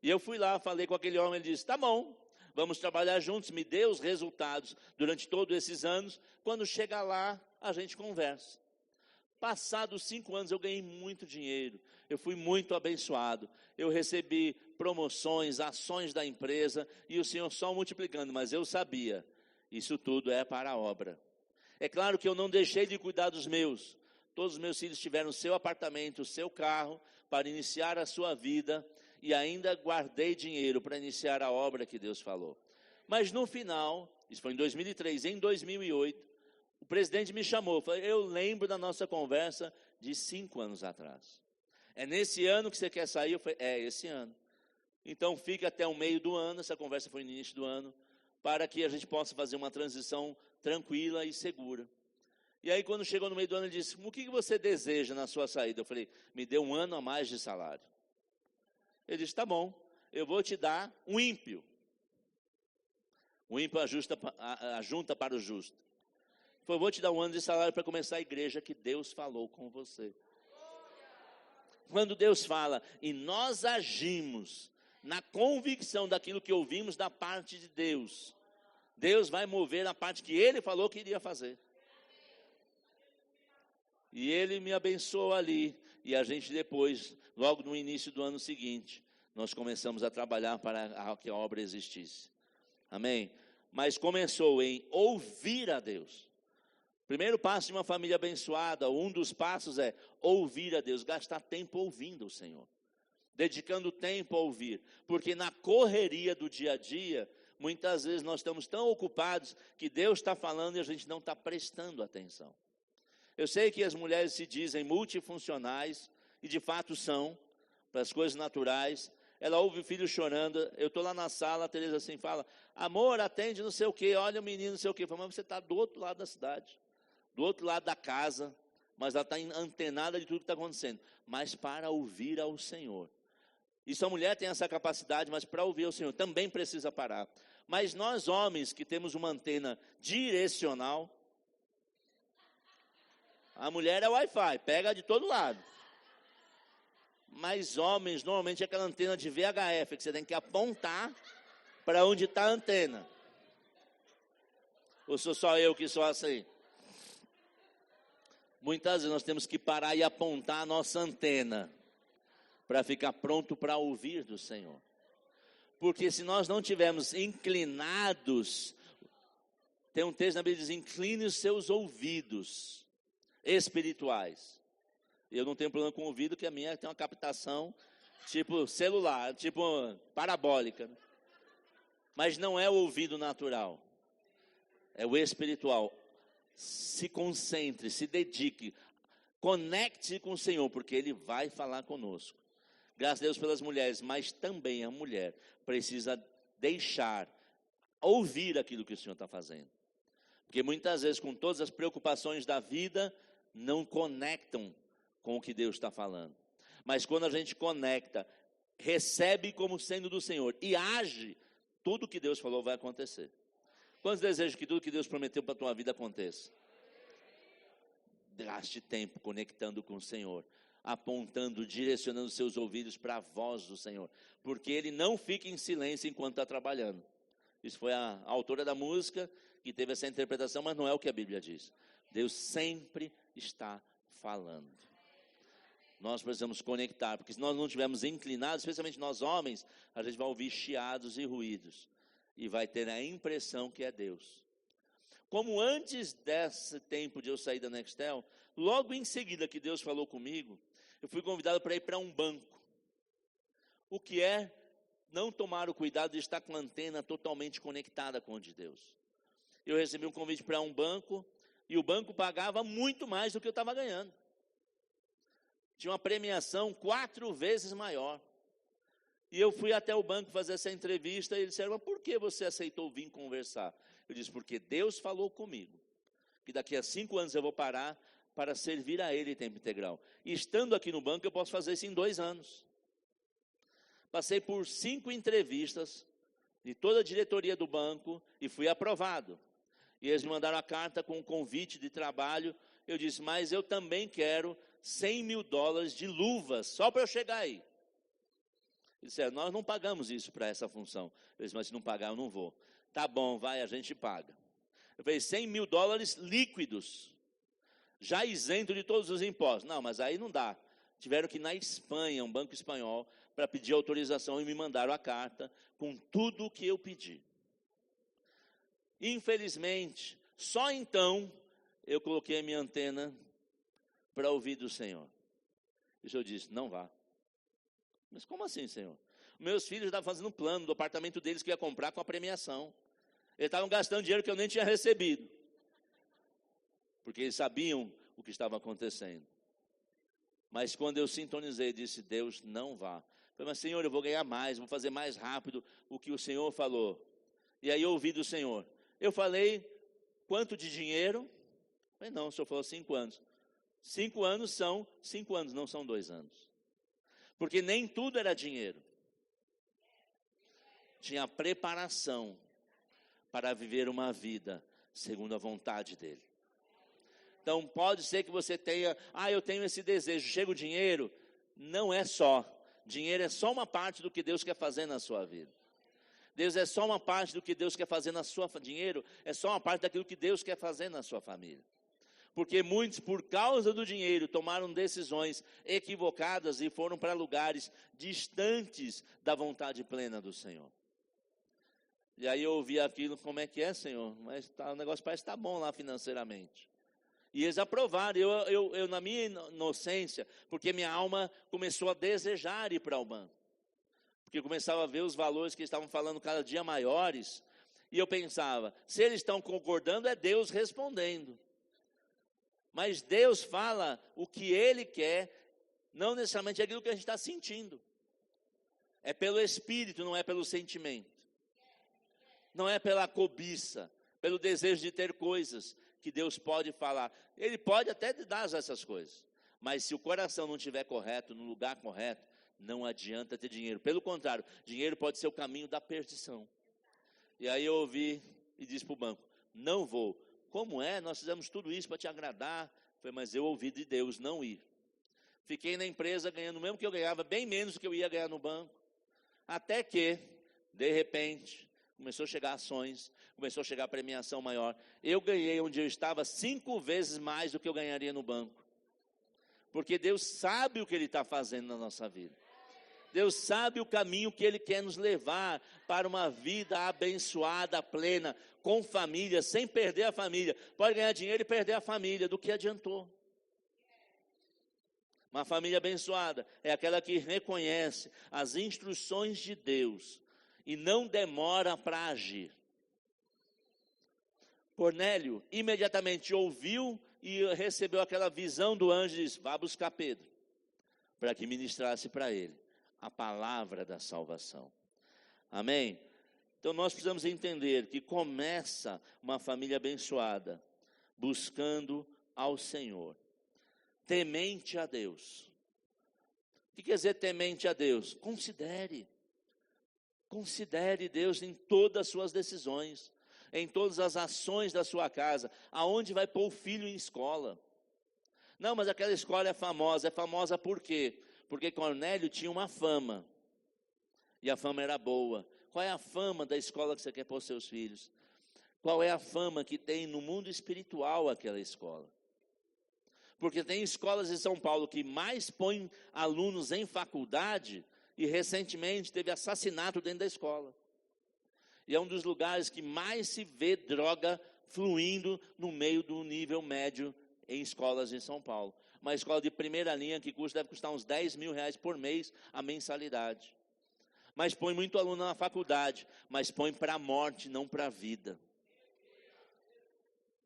E eu fui lá, falei com aquele homem, ele disse, tá bom, vamos trabalhar juntos, me dê os resultados durante todos esses anos, quando chegar lá, a gente conversa. Passados 5 anos eu ganhei muito dinheiro, eu fui muito abençoado, eu recebi promoções, ações da empresa, e o Senhor só multiplicando, mas eu sabia, isso tudo é para a obra. É claro que eu não deixei de cuidar dos meus, todos os meus filhos tiveram o seu apartamento, o seu carro, para iniciar a sua vida, e ainda guardei dinheiro para iniciar a obra que Deus falou. Mas no final, isso foi em 2003, em 2008, o presidente me chamou, falou, eu lembro da nossa conversa de 5 anos atrás. É nesse ano que você quer sair? Eu falei, é esse ano. Então fica até o meio do ano, essa conversa foi no início do ano, para que a gente possa fazer uma transição tranquila e segura. E aí quando chegou no meio do ano, ele disse, o que você deseja na sua saída? Eu falei, me dê 1 ano a mais de salário. Ele disse, tá bom, eu vou te dar um ímpio. O ímpio ajunta para o justo. Eu vou te dar 1 ano de salário para começar a igreja que Deus falou com você. Quando Deus fala e nós agimos na convicção daquilo que ouvimos da parte de Deus, Deus vai mover a parte que Ele falou que iria fazer. E Ele me abençoou ali, e a gente depois, logo no início do ano seguinte, nós começamos a trabalhar para que a obra existisse. Amém? Mas começou em ouvir a Deus. Primeiro passo de uma família abençoada, um dos passos é ouvir a Deus, gastar tempo ouvindo o Senhor, dedicando tempo a ouvir, porque na correria do dia a dia, muitas vezes nós estamos tão ocupados que Deus está falando e a gente não está prestando atenção. Eu sei que as mulheres se dizem multifuncionais, e de fato são, para as coisas naturais. Ela ouve o filho chorando, eu estou lá na sala, a Tereza assim fala, amor, atende não sei o quê, olha o menino não sei o quê. Eu falo, mas você está do outro lado da cidade, do outro lado da casa, mas ela está antenada de tudo que está acontecendo, mas para ouvir ao Senhor. Isso a mulher tem essa capacidade, mas para ouvir ao Senhor também precisa parar. Mas nós homens que temos uma antena direcional, a mulher é Wi-Fi, pega de todo lado. Mas homens, normalmente é aquela antena de VHF, que você tem que apontar para onde está a antena. Ou sou só eu que sou assim? Muitas vezes nós temos que parar e apontar a nossa antena para ficar pronto para ouvir do Senhor. Porque se nós não tivermos inclinados, tem um texto na Bíblia que diz, incline os seus ouvidos espirituais. Eu não tenho problema com o ouvido, que a minha tem uma captação tipo celular, tipo parabólica. Mas não é o ouvido natural, é o espiritual. Se concentre, se dedique, conecte com o Senhor, porque Ele vai falar conosco. Graças a Deus pelas mulheres, mas também a mulher precisa deixar, ouvir aquilo que o Senhor está fazendo. Porque muitas vezes, com todas as preocupações da vida, não conectam com o que Deus está falando. Mas quando a gente conecta, recebe como sendo do Senhor e age, tudo o que Deus falou vai acontecer. Quantos desejam que tudo que Deus prometeu para a tua vida aconteça? Gaste tempo conectando com o Senhor, apontando, direcionando seus ouvidos para a voz do Senhor, porque Ele não fica em silêncio enquanto está trabalhando. Isso foi a autora da música que teve essa interpretação, mas não é o que a Bíblia diz. Deus sempre está falando. Nós precisamos conectar, porque se nós não estivermos inclinados, especialmente nós homens, a gente vai ouvir chiados e ruídos, e vai ter a impressão que é Deus. Como antes desse tempo de eu sair da Nextel, logo em seguida que Deus falou comigo, eu fui convidado para ir para um banco. O que é não tomar o cuidado de estar com a antena totalmente conectada com o de Deus. Eu recebi um convite para um banco, e o banco pagava muito mais do que eu estava ganhando. Tinha uma premiação 4 vezes maior. E eu fui até o banco fazer essa entrevista, e eles disseram, mas por que você aceitou vir conversar? Eu disse, porque Deus falou comigo, que daqui a 5 anos eu vou parar para servir a Ele em tempo integral. E estando aqui no banco, eu posso fazer isso em 2 anos. Passei por 5 entrevistas de toda a diretoria do banco e fui aprovado. E eles me mandaram a carta com um convite de trabalho. Eu disse, mas eu também quero $100 mil de luvas, só para eu chegar aí. Eles disseram, nós não pagamos isso para essa função. Eu disse, mas se não pagar eu não vou. Tá bom, vai, a gente paga. Eu falei, $100 mil líquidos, já isento de todos os impostos. Não, mas aí não dá. Tiveram que ir na Espanha, um banco espanhol, para pedir autorização, e me mandaram a carta com tudo o que eu pedi. Infelizmente, só então eu coloquei a minha antena para ouvir do Senhor. E o Senhor disse, não vá. Mas como assim, Senhor? Meus filhos estavam fazendo um plano do apartamento deles que ia comprar com a premiação. Eles estavam gastando dinheiro que eu nem tinha recebido. Porque eles sabiam o que estava acontecendo. Mas quando eu sintonizei, disse, Deus, não vá. Eu falei, mas Senhor, eu vou ganhar mais, vou fazer mais rápido o que o Senhor falou. E aí eu ouvi do Senhor. Eu falei, quanto de dinheiro? Eu falei, não, o Senhor falou 5 anos. 5 anos são 5 anos, não são 2 anos. Porque nem tudo era dinheiro. Tinha preparação para viver uma vida segundo a vontade dEle. Então pode ser que você tenha, eu tenho esse desejo, chega o dinheiro. Não é só. Dinheiro é só uma parte do que Deus quer fazer na sua vida. Deus é só uma parte do que Deus quer fazer na sua dinheiro, é só uma parte daquilo que Deus quer fazer na sua família. Porque muitos, por causa do dinheiro, tomaram decisões equivocadas e foram para lugares distantes da vontade plena do Senhor. E aí eu ouvi aquilo, como é que é, Senhor? Mas o negócio parece que está bom lá financeiramente. E eles aprovaram, eu na minha inocência, porque minha alma começou a desejar ir para o banco. Porque eu começava a ver os valores que eles estavam falando cada dia maiores, e eu pensava, se eles estão concordando, é Deus respondendo. Mas Deus fala o que Ele quer, não necessariamente é aquilo que a gente está sentindo. É pelo Espírito, não é pelo sentimento. Não é pela cobiça, pelo desejo de ter coisas que Deus pode falar. Ele pode até te dar essas coisas, mas se o coração não estiver correto, no lugar correto, não adianta ter dinheiro. Pelo contrário, dinheiro pode ser o caminho da perdição. E aí eu ouvi e disse para o banco, não vou. Como é? Nós fizemos tudo isso para te agradar. Falei, mas eu ouvi de Deus não ir. Fiquei na empresa ganhando o mesmo que eu ganhava, bem menos do que eu ia ganhar no banco. Até que, de repente, começou a chegar ações, começou a chegar premiação maior. Eu ganhei onde eu estava 5 vezes mais do que eu ganharia no banco. Porque Deus sabe o que Ele está fazendo na nossa vida. Deus sabe o caminho que Ele quer nos levar para uma vida abençoada, plena, com família, sem perder a família. Pode ganhar dinheiro e perder a família, do que adiantou? Uma família abençoada é aquela que reconhece as instruções de Deus e não demora para agir. Cornélio imediatamente ouviu e recebeu aquela visão do anjo e disse, vá buscar Pedro, para que ministrasse para ele a palavra da salvação. Amém? Então nós precisamos entender que começa uma família abençoada, buscando ao Senhor, temente a Deus. O que quer dizer temente a Deus? Considere Deus em todas as suas decisões, em todas as ações da sua casa, aonde vai pôr o filho em escola. Não, mas aquela escola é famosa por quê? Porque Cornélio tinha uma fama, e a fama era boa. Qual é a fama da escola que você quer pôr seus filhos? Qual é a fama que tem no mundo espiritual aquela escola? Porque tem escolas em São Paulo que mais põem alunos em faculdade, e recentemente teve assassinato dentro da escola. E é um dos lugares que mais se vê droga fluindo no meio do nível médio em escolas em São Paulo. Uma escola de primeira linha que deve custar uns 10 mil reais por mês a mensalidade. Mas põe muito aluno na faculdade, mas põe para a morte, não para a vida.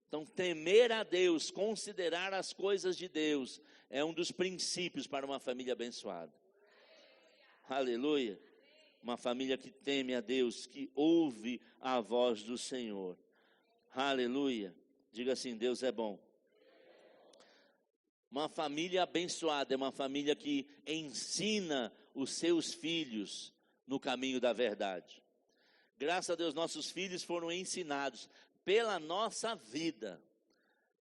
Então, temer a Deus, considerar as coisas de Deus, é um dos princípios para uma família abençoada. Aleluia. Uma família que teme a Deus, que ouve a voz do Senhor. Aleluia. Diga assim, Deus é bom. Uma família abençoada é uma família que ensina os seus filhos no caminho da verdade. Graças a Deus, nossos filhos foram ensinados pela nossa vida.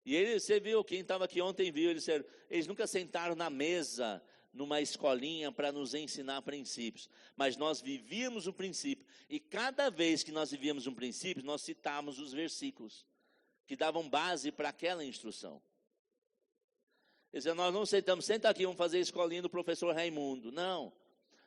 E você viu, quem estava aqui ontem viu, eles nunca sentaram na mesa, numa escolinha para nos ensinar princípios. Mas nós vivíamos o princípio. E cada vez que nós vivíamos um princípio, nós citávamos os versículos que davam base para aquela instrução. Ele dizia, nós não sentamos, senta aqui, vamos fazer a escolinha do professor Raimundo. Não.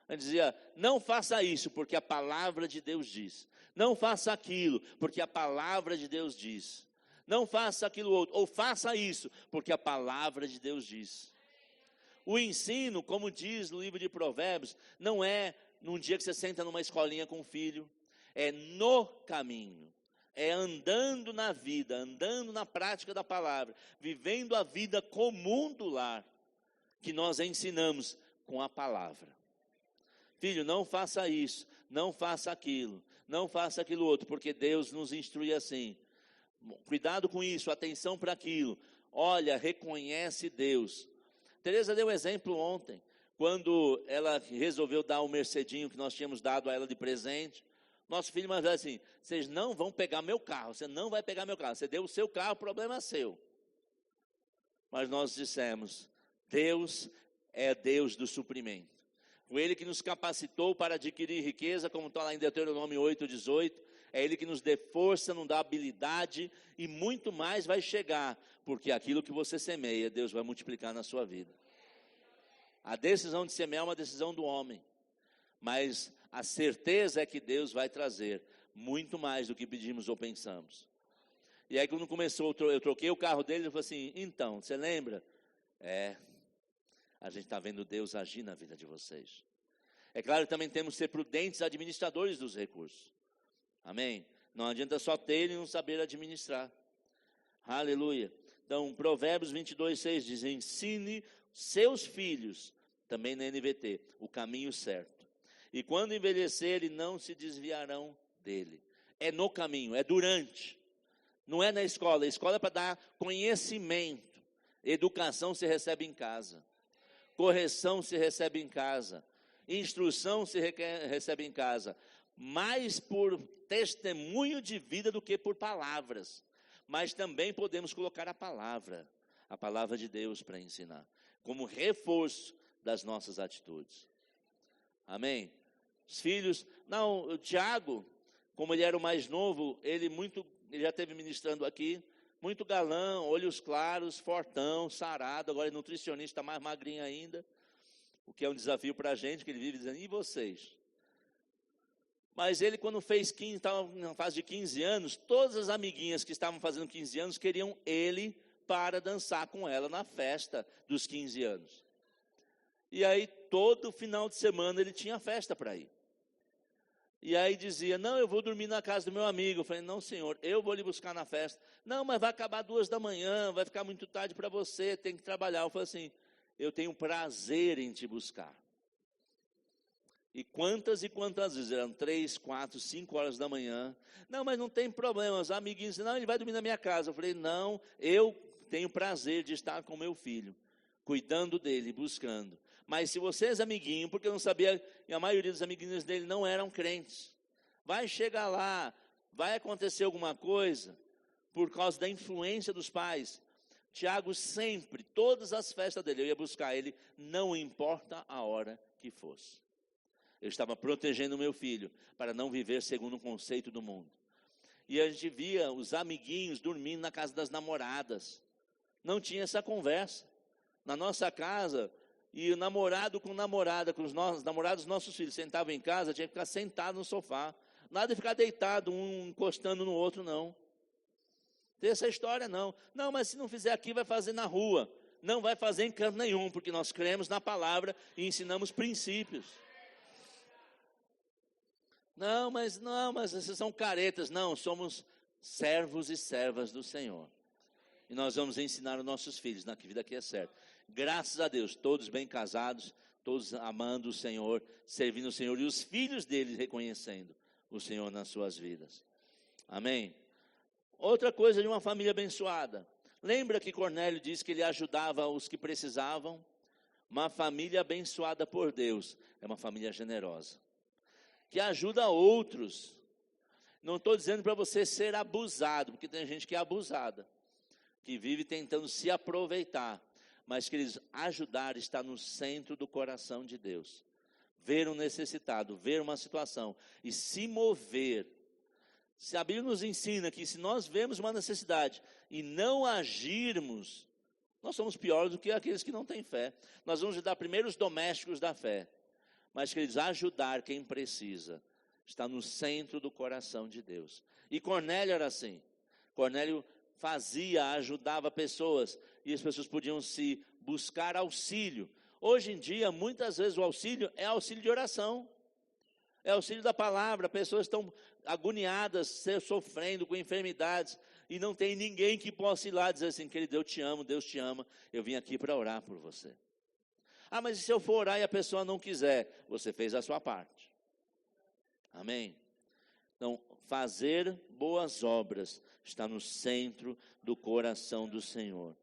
Ele dizia, não faça isso, porque a palavra de Deus diz. Não faça aquilo, porque a palavra de Deus diz. Não faça aquilo outro, ou faça isso, porque a palavra de Deus diz. O ensino, como diz no livro de Provérbios, não é num dia que você senta numa escolinha com o filho. É no caminho. É andando na vida, andando na prática da palavra, vivendo a vida comum do lar, que nós ensinamos com a palavra. Filho, não faça isso, não faça aquilo, não faça aquilo outro, porque Deus nos instrui assim. Cuidado com isso, atenção para aquilo. Olha, reconhece Deus. Teresa deu exemplo ontem, quando ela resolveu dar o Mercedinho que nós tínhamos dado a ela de presente. Nosso filho mais velho assim, vocês não vão pegar meu carro, você não vai pegar meu carro, você deu o seu carro, o problema é seu. Mas nós dissemos, Deus é Deus do suprimento. Foi Ele que nos capacitou para adquirir riqueza, como está lá em Deuteronômio 8:18, é Ele que nos dê força, nos dá habilidade, e muito mais vai chegar, porque aquilo que você semeia, Deus vai multiplicar na sua vida. A decisão de semear é uma decisão do homem, mas a certeza é que Deus vai trazer muito mais do que pedimos ou pensamos. E aí quando começou, eu troquei o carro dele, ele falou assim, então, você lembra? A gente está vendo Deus agir na vida de vocês. É claro que também temos que ser prudentes administradores dos recursos. Amém? Não adianta só ter e não saber administrar. Aleluia. Então, Provérbios 22:6 diz, ensine seus filhos Também na NVT, o caminho certo. E quando envelhecerem, não se desviarão dele. É no caminho, é durante. Não é na escola. A escola é para dar conhecimento. Educação se recebe em casa. Correção se recebe em casa. Instrução se recebe em casa. Mais por testemunho de vida do que por palavras. Mas também podemos colocar a palavra de Deus para ensinar, como reforço das nossas atitudes. Amém? Os filhos, o Tiago, como ele era o mais novo, ele já esteve ministrando aqui, muito galã, olhos claros, fortão, sarado, agora é nutricionista, mais magrinho ainda, o que é um desafio para a gente, que ele vive dizendo, e vocês? Mas ele, quando estava na fase de 15 anos, todas as amiguinhas que estavam fazendo 15 anos queriam ele para dançar com ela na festa dos 15 anos. E aí, todo final de semana, ele tinha festa para ir. E aí dizia, não, eu vou dormir na casa do meu amigo. Eu falei, não, senhor, eu vou lhe buscar na festa. Não, mas vai acabar 2 da manhã, vai ficar muito tarde para você, tem que trabalhar. Eu falei assim, eu tenho prazer em te buscar. E quantas vezes, eram 3, 4, 5 horas da manhã. Não, mas não tem problema, os amiguinhos disseram, não, ele vai dormir na minha casa. Eu falei, não, eu tenho prazer de estar com meu filho, cuidando dele, buscando. Mas se vocês, amiguinho, porque eu não sabia, e a maioria dos amiguinhos dele não eram crentes, vai chegar lá, vai acontecer alguma coisa, por causa da influência dos pais. Tiago sempre, todas as festas dele, eu ia buscar ele, não importa a hora que fosse. Eu estava protegendo o meu filho, para não viver segundo o conceito do mundo. E a gente via os amiguinhos dormindo na casa das namoradas. Não tinha essa conversa. Na nossa casa, e o namorado com namorada, com os namorados dos nossos filhos, sentavam em casa, tinha que ficar sentado no sofá. Nada de ficar deitado, um encostando no outro, não. Tem essa história, não. Não, mas se não fizer aqui, vai fazer na rua. Não vai fazer em canto nenhum, porque nós cremos na palavra e ensinamos princípios. Não, mas esses são caretas. Não, somos servos e servas do Senhor. E nós vamos ensinar os nossos filhos na vida que é certa. Graças a Deus, todos bem casados, todos amando o Senhor, servindo o Senhor, e os filhos deles reconhecendo o Senhor nas suas vidas. Amém? Outra coisa de uma família abençoada. Lembra que Cornélio disse que ele ajudava os que precisavam? Uma família abençoada por Deus é uma família generosa, que ajuda outros. Não estou dizendo para você ser abusado, porque tem gente que é abusada, que vive tentando se aproveitar. Mas, queridos, ajudar está no centro do coração de Deus. Ver um necessitado, ver uma situação e se mover. Se a Bíblia nos ensina que se nós vemos uma necessidade e não agirmos, nós somos piores do que aqueles que não têm fé. Nós vamos ajudar primeiro os domésticos da fé. Mas, queridos, ajudar quem precisa está no centro do coração de Deus. E Cornélio era assim. Cornélio ajudava pessoas, e as pessoas podiam se buscar auxílio. Hoje em dia, muitas vezes o auxílio é auxílio de oração, é auxílio da palavra. Pessoas estão agoniadas, sofrendo com enfermidades, e não tem ninguém que possa ir lá dizer assim, querido, eu te amo, Deus te ama, eu vim aqui para orar por você. Ah, mas e se eu for orar e a pessoa não quiser? Você fez a sua parte. Amém? Então, fazer boas obras está no centro do coração do Senhor.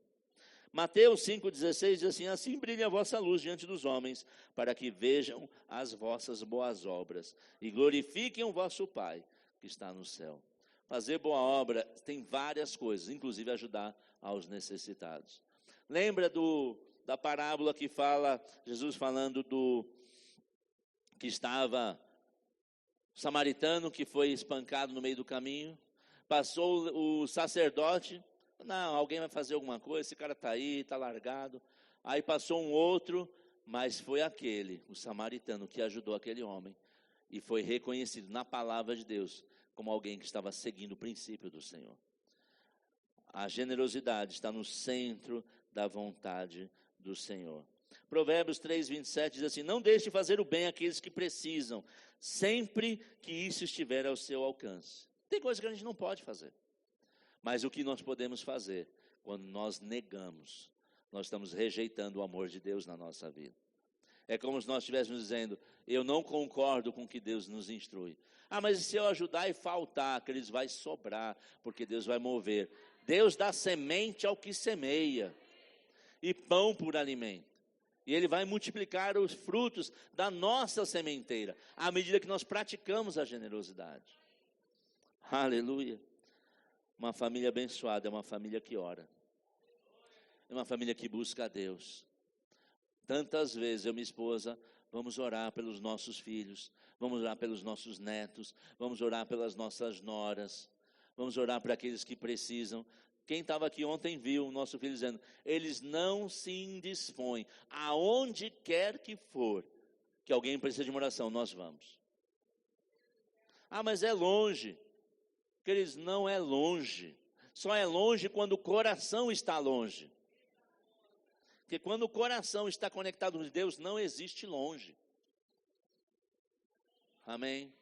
Mateus 5,16 diz assim, assim brilha a vossa luz diante dos homens, para que vejam as vossas boas obras e glorifiquem o vosso Pai que está no céu. Fazer boa obra tem várias coisas, inclusive ajudar aos necessitados. Lembra da parábola que fala, Jesus falando que estava o samaritano que foi espancado no meio do caminho, passou o sacerdote, não, alguém vai fazer alguma coisa, esse cara está aí, está largado. Aí passou um outro, mas foi o samaritano, que ajudou aquele homem, e foi reconhecido na palavra de Deus, como alguém que estava seguindo o princípio do Senhor. A generosidade está no centro da vontade do Senhor. Provérbios 3:27 diz assim, não deixe de fazer o bem àqueles que precisam, sempre que isso estiver ao seu alcance. Tem coisa que a gente não pode fazer, mas o que nós podemos fazer, quando nós negamos, nós estamos rejeitando o amor de Deus na nossa vida. É como se nós estivéssemos dizendo, eu não concordo com o que Deus nos instrui. Ah, mas se eu ajudar e faltar, queridos, vai sobrar, porque Deus vai mover. Deus dá semente ao que semeia, e pão por alimento. E Ele vai multiplicar os frutos da nossa sementeira, à medida que nós praticamos a generosidade. Aleluia. Uma família abençoada é uma família que ora. É uma família que busca a Deus. Tantas vezes eu e minha esposa vamos orar pelos nossos filhos, vamos orar pelos nossos netos, vamos orar pelas nossas noras, vamos orar para aqueles que precisam. Quem estava aqui ontem viu o nosso filho dizendo, eles não se indispõem, aonde quer que for, que alguém precisa de uma oração, nós vamos. Ah, mas é longe. Queridos, não é longe, só é longe quando o coração está longe. Porque quando o coração está conectado com Deus, não existe longe. Amém?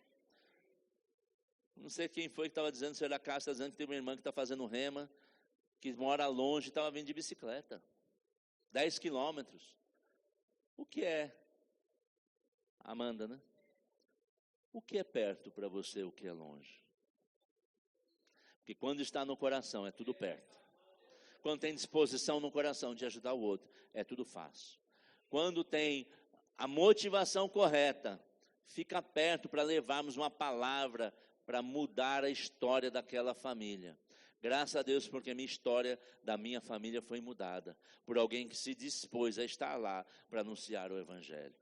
Não sei quem foi que estava dizendo, se era a Cássia, está dizendo que tem uma irmã que está fazendo rema, que mora longe e estava vindo de bicicleta. 10 quilômetros. O que é? Amanda, né? O que é perto para você, o que é longe? Porque quando está no coração, é tudo perto. Quando tem disposição no coração de ajudar o outro, é tudo fácil. Quando tem a motivação correta, fica perto para levarmos uma palavra para mudar a história daquela família. Graças a Deus, porque a minha história da minha família foi mudada por alguém que se dispôs a estar lá para anunciar o Evangelho.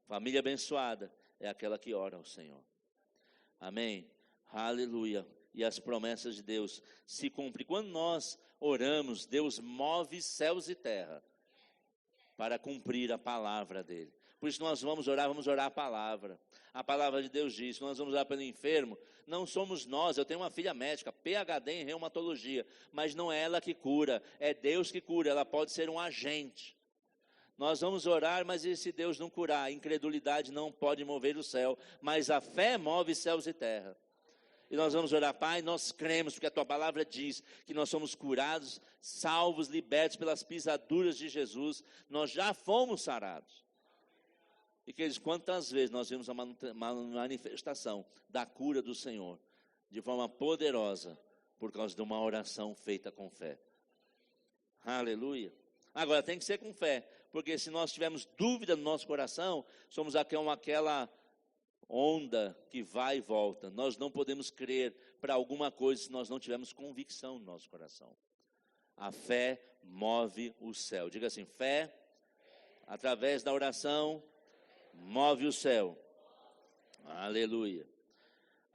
Família abençoada é aquela que ora ao Senhor. Amém? Aleluia. E as promessas de Deus se cumprem. Quando nós oramos, Deus move céus e terra para cumprir a palavra dele. Por isso nós vamos orar a palavra. A palavra de Deus diz, nós vamos orar pelo enfermo, não somos nós. Eu tenho uma filha médica, PhD em reumatologia, mas não é ela que cura, é Deus que cura, ela pode ser um agente. Nós vamos orar, mas e se Deus não curar? A incredulidade não pode mover o céu, mas a fé move céus e terra. E nós vamos orar, Pai, nós cremos, porque a Tua palavra diz que nós somos curados, salvos, libertos pelas pisaduras de Jesus, nós já fomos sarados. E queridos, quantas vezes nós vimos a manifestação da cura do Senhor, de forma poderosa, por causa de uma oração feita com fé. Aleluia. Agora tem que ser com fé, porque se nós tivermos dúvida no nosso coração, somos aquela onda que vai e volta. Nós não podemos crer para alguma coisa se nós não tivermos convicção no nosso coração. A fé move o céu. Diga assim, fé, através da oração, move o céu. Aleluia.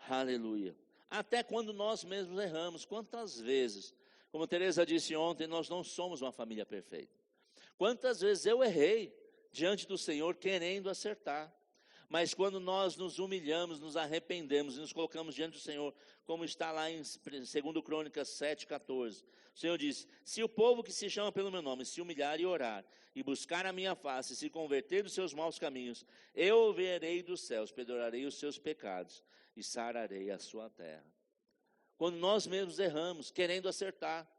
Aleluia. Até quando nós mesmos erramos. Quantas vezes, como Teresa disse ontem, nós não somos uma família perfeita. Quantas vezes eu errei diante do Senhor querendo acertar. Mas quando nós nos humilhamos, nos arrependemos e nos colocamos diante do Senhor, como está lá em 2 Crônicas 7,14. O Senhor diz, se o povo que se chama pelo meu nome se humilhar e orar, e buscar a minha face, e se converter dos seus maus caminhos, eu ouvirei dos céus, perdoarei os seus pecados, e sararei a sua terra. Quando nós mesmos erramos, querendo acertar,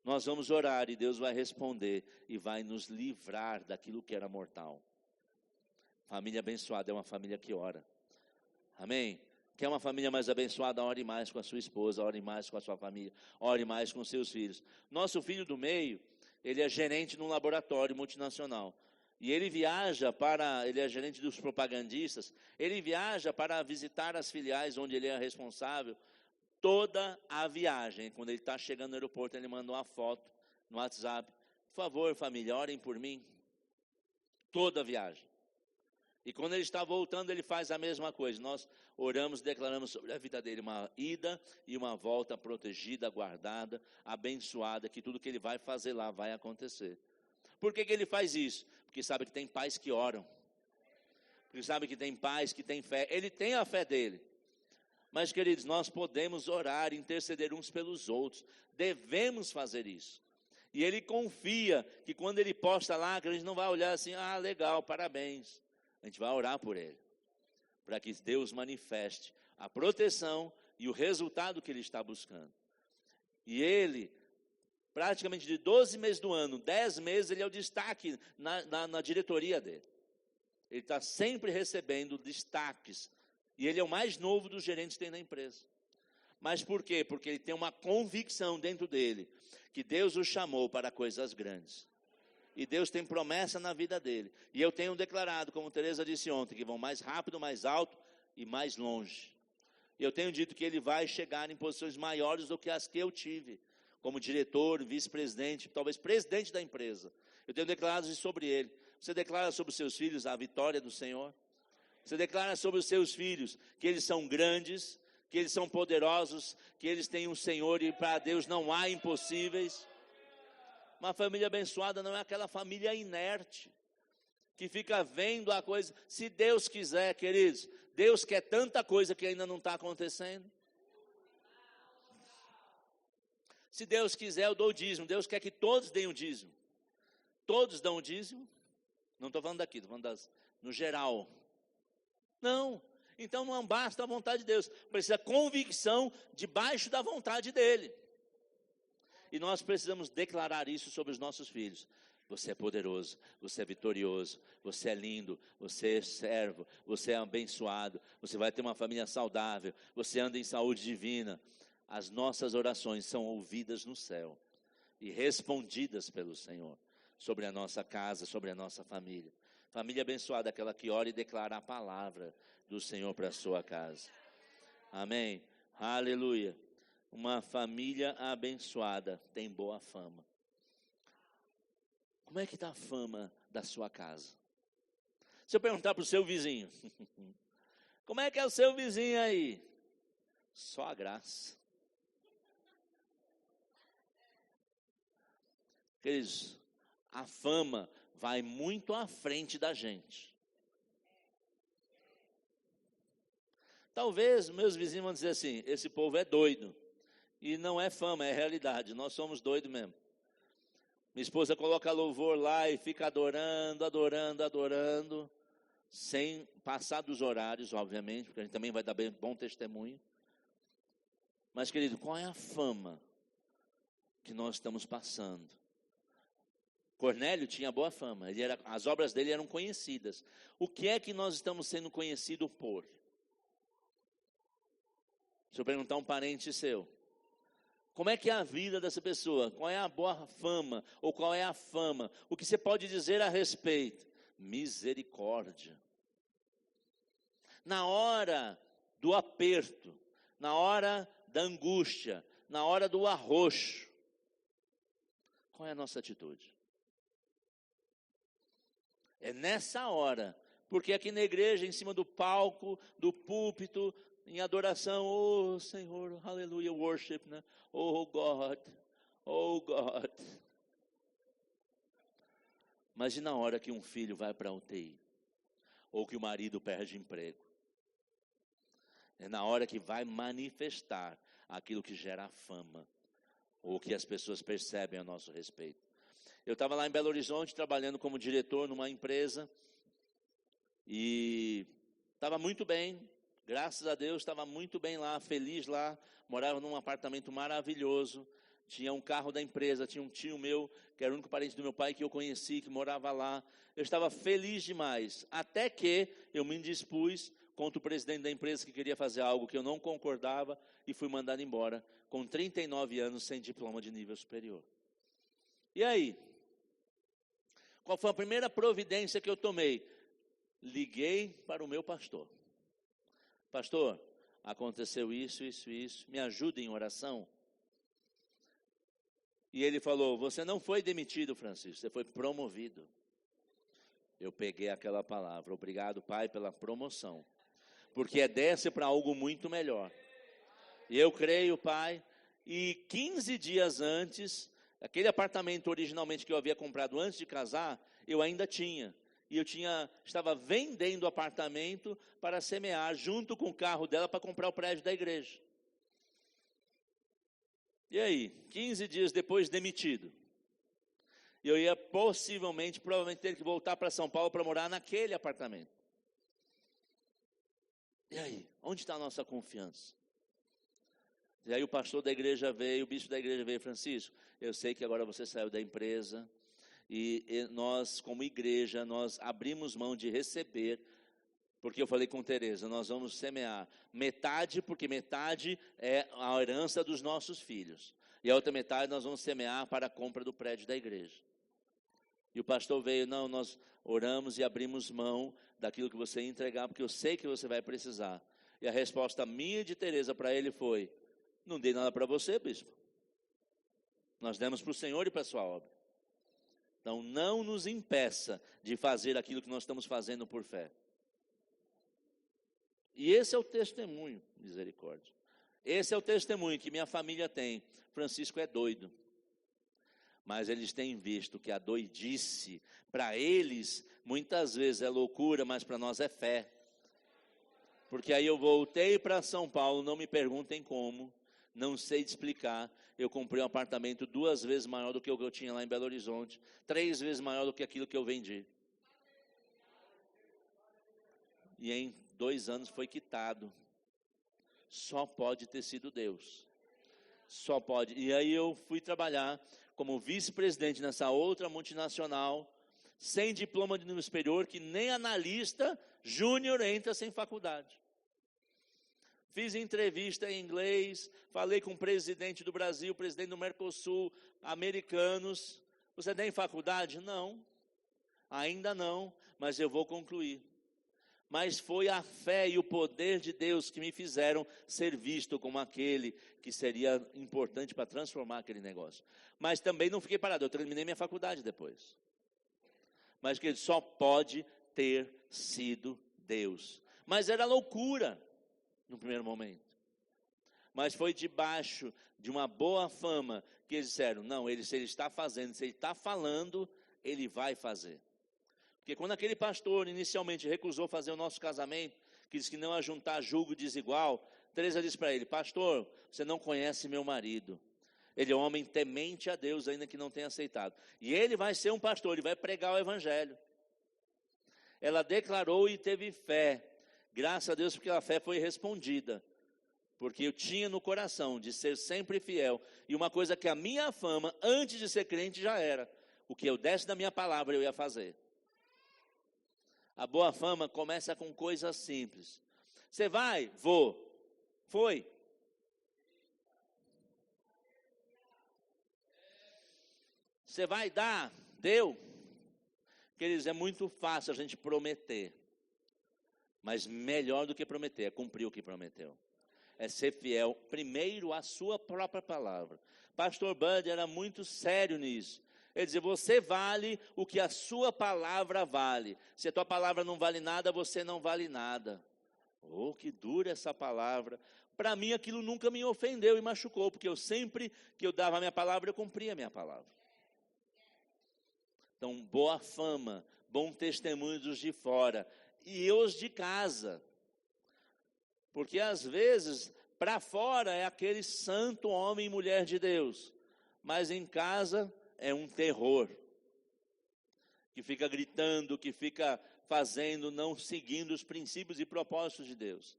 nós vamos orar e Deus vai responder, e vai nos livrar daquilo que era mortal. Família abençoada é uma família que ora. Amém? Quer uma família mais abençoada? Ore mais com a sua esposa, ore mais com a sua família, ore mais com seus filhos. Nosso filho do meio, ele é gerente num laboratório multinacional. E ele é gerente dos propagandistas, ele viaja para visitar as filiais onde ele é responsável, toda a viagem. Quando ele está chegando no aeroporto, ele manda uma foto no WhatsApp. Por favor, família, orem por mim. Toda a viagem. E quando ele está voltando, ele faz a mesma coisa. Nós oramos, declaramos sobre a vida dele uma ida e uma volta protegida, guardada, abençoada, que tudo que ele vai fazer lá vai acontecer. Por que ele faz isso? Porque sabe que tem pais que oram. Porque sabe que tem pais que têm fé. Ele tem a fé dele. Mas, queridos, nós podemos orar, interceder uns pelos outros. Devemos fazer isso. E ele confia que quando ele posta lá, a gente não vai olhar assim, legal, parabéns. A gente vai orar por ele, para que Deus manifeste a proteção e o resultado que ele está buscando. E ele praticamente de 12 meses do ano, 10 meses ele é o destaque na diretoria dele. Ele está sempre recebendo destaques. E ele é o mais novo dos gerentes que tem na empresa. Mas por quê? Porque ele tem uma convicção dentro dele, que Deus o chamou para coisas grandes. E Deus tem promessa na vida dele. E eu tenho declarado, como Teresa disse ontem, que vão mais rápido, mais alto e mais longe. E eu tenho dito que ele vai chegar em posições maiores do que as que eu tive, como diretor, vice-presidente, talvez presidente da empresa. Eu tenho declarado isso sobre ele. Você declara sobre os seus filhos a vitória do Senhor? Você declara sobre os seus filhos que eles são grandes, que eles são poderosos, que eles têm um Senhor e para Deus não há impossíveis? Uma família abençoada não é aquela família inerte, que fica vendo a coisa. Se Deus quiser, queridos, Deus quer tanta coisa que ainda não está acontecendo. Se Deus quiser, eu dou o dízimo. Deus quer que todos deem o dízimo. Todos dão o dízimo? Não estou falando daqui, estou falando no geral. Não, então não basta a vontade de Deus, precisa convicção debaixo da vontade dEle. E nós precisamos declarar isso sobre os nossos filhos. Você é poderoso, você é vitorioso, você é lindo, você é servo, você é abençoado, você vai ter uma família saudável, você anda em saúde divina. As nossas orações são ouvidas no céu e respondidas pelo Senhor. Sobre a nossa casa, sobre a nossa família. Família abençoada, aquela que ora e declara a palavra do Senhor para a sua casa. Amém? Aleluia. Uma família abençoada tem boa fama. Como é que está a fama da sua casa? Se eu perguntar para o seu vizinho, como é que é o seu vizinho aí? Só a graça. Queridos, a fama vai muito à frente da gente. Talvez meus vizinhos vão dizer assim, esse povo é doido. E não é fama, é realidade, nós somos doidos mesmo. Minha esposa coloca louvor lá e fica adorando, adorando, adorando, sem passar dos horários, obviamente, porque a gente também vai dar bom testemunho. Mas, querido, qual é a fama que nós estamos passando? Cornélio tinha boa fama, as obras dele eram conhecidas. O que é que nós estamos sendo conhecidos por? Se eu perguntar a um parente seu, como é que é a vida dessa pessoa? Qual é a boa fama? Ou qual é a fama? O que você pode dizer a respeito? Misericórdia. Na hora do aperto, na hora da angústia, na hora do arroxo, qual é a nossa atitude? É nessa hora, porque aqui na igreja, em cima do palco, do púlpito, em adoração, oh Senhor, aleluia, worship, né? Oh God, oh God. Mas e na hora que um filho vai para a UTI? Ou que o marido perde emprego? É na hora que vai manifestar aquilo que gera fama, ou que as pessoas percebem a nosso respeito. Eu estava lá em Belo Horizonte, trabalhando como diretor numa empresa, e estava muito bem, graças a Deus, estava muito bem lá, feliz lá, morava num apartamento maravilhoso, tinha um carro da empresa, tinha um tio meu, que era o único parente do meu pai que eu conheci, que morava lá, eu estava feliz demais, até que eu me indispus contra o presidente da empresa que queria fazer algo que eu não concordava, e fui mandado embora, com 39 anos, sem diploma de nível superior. E aí? Qual foi a primeira providência que eu tomei? Liguei para o meu pastor. Pastor, aconteceu isso, me ajuda em oração? E ele falou, você não foi demitido, Francisco, você foi promovido. Eu peguei aquela palavra, obrigado, Pai, pela promoção. Porque é desse para algo muito melhor. E eu creio, Pai, e 15 dias antes, aquele apartamento originalmente que eu havia comprado antes de casar, eu ainda tinha. E eu estava vendendo o apartamento para semear junto com o carro dela para comprar o prédio da igreja. E aí, 15 dias depois, demitido. E eu ia provavelmente ter que voltar para São Paulo para morar naquele apartamento. E aí, onde está a nossa confiança? E aí o pastor da igreja veio, o bispo da igreja veio, Francisco, eu sei que agora você saiu da empresa, e nós, como igreja, nós abrimos mão de receber, porque eu falei com Tereza, nós vamos semear metade, porque metade é a herança dos nossos filhos, e a outra metade nós vamos semear para a compra do prédio da igreja. E o pastor veio, não, nós oramos e abrimos mão daquilo que você ia entregar, porque eu sei que você vai precisar. E a resposta minha e de Tereza para ele foi, não dei nada para você, bispo. Nós demos para o Senhor e para a sua obra. Então não nos impeça de fazer aquilo que nós estamos fazendo por fé. E esse é o testemunho, misericórdia. Esse é o testemunho que minha família tem. Francisco é doido. Mas eles têm visto que a doidice, para eles, muitas vezes é loucura, mas para nós é fé. Porque aí eu voltei para São Paulo, não me perguntem como, não sei te explicar. Eu comprei um apartamento 2 vezes maior do que o que eu tinha lá em Belo Horizonte, 3 vezes maior do que aquilo que eu vendi. E em 2 anos foi quitado. Só pode ter sido Deus. Só pode. E aí eu fui trabalhar como vice-presidente nessa outra multinacional, sem diploma de nível superior, que nem analista júnior entra sem faculdade. Fiz entrevista em inglês, falei com o presidente do Brasil, presidente do Mercosul, americanos. Você tem faculdade? Não, ainda não, mas eu vou concluir. Mas foi a fé e o poder de Deus que me fizeram ser visto como aquele que seria importante para transformar aquele negócio. Mas também não fiquei parado, eu terminei minha faculdade depois. Mas que só pode ter sido Deus. Mas era loucura no primeiro momento. Mas foi debaixo de uma boa fama que eles disseram, não, se ele está fazendo, se ele está falando, ele vai fazer. Porque quando aquele pastor inicialmente recusou fazer o nosso casamento, que disse que não ia juntar julgo desigual, Teresa disse para ele, pastor, você não conhece meu marido. Ele é um homem temente a Deus, ainda que não tenha aceitado. E ele vai ser um pastor, ele vai pregar o evangelho. Ela declarou e teve fé. Graças a Deus, porque a fé foi respondida. Porque eu tinha no coração de ser sempre fiel. E uma coisa que a minha fama, antes de ser crente, já era. O que eu desse da minha palavra, eu ia fazer. A boa fama começa com coisas simples. Você vai? Vou. Foi. Você vai dar? Deu. Queridos, é muito fácil a gente prometer. Mas melhor do que prometer é cumprir o que prometeu. É ser fiel primeiro à sua própria palavra. Pastor Bud era muito sério nisso. Ele dizia, você vale o que a sua palavra vale. Se a tua palavra não vale nada, você não vale nada. Oh, que dura essa palavra. Para mim aquilo nunca me ofendeu e machucou, porque eu sempre que eu dava a minha palavra, eu cumpria a minha palavra. Então, boa fama, bom testemunho dos de fora e os de casa. Porque às vezes, para fora é aquele santo homem e mulher de Deus, mas em casa é um terror, que fica gritando, que fica fazendo, não seguindo os princípios e propósitos de Deus.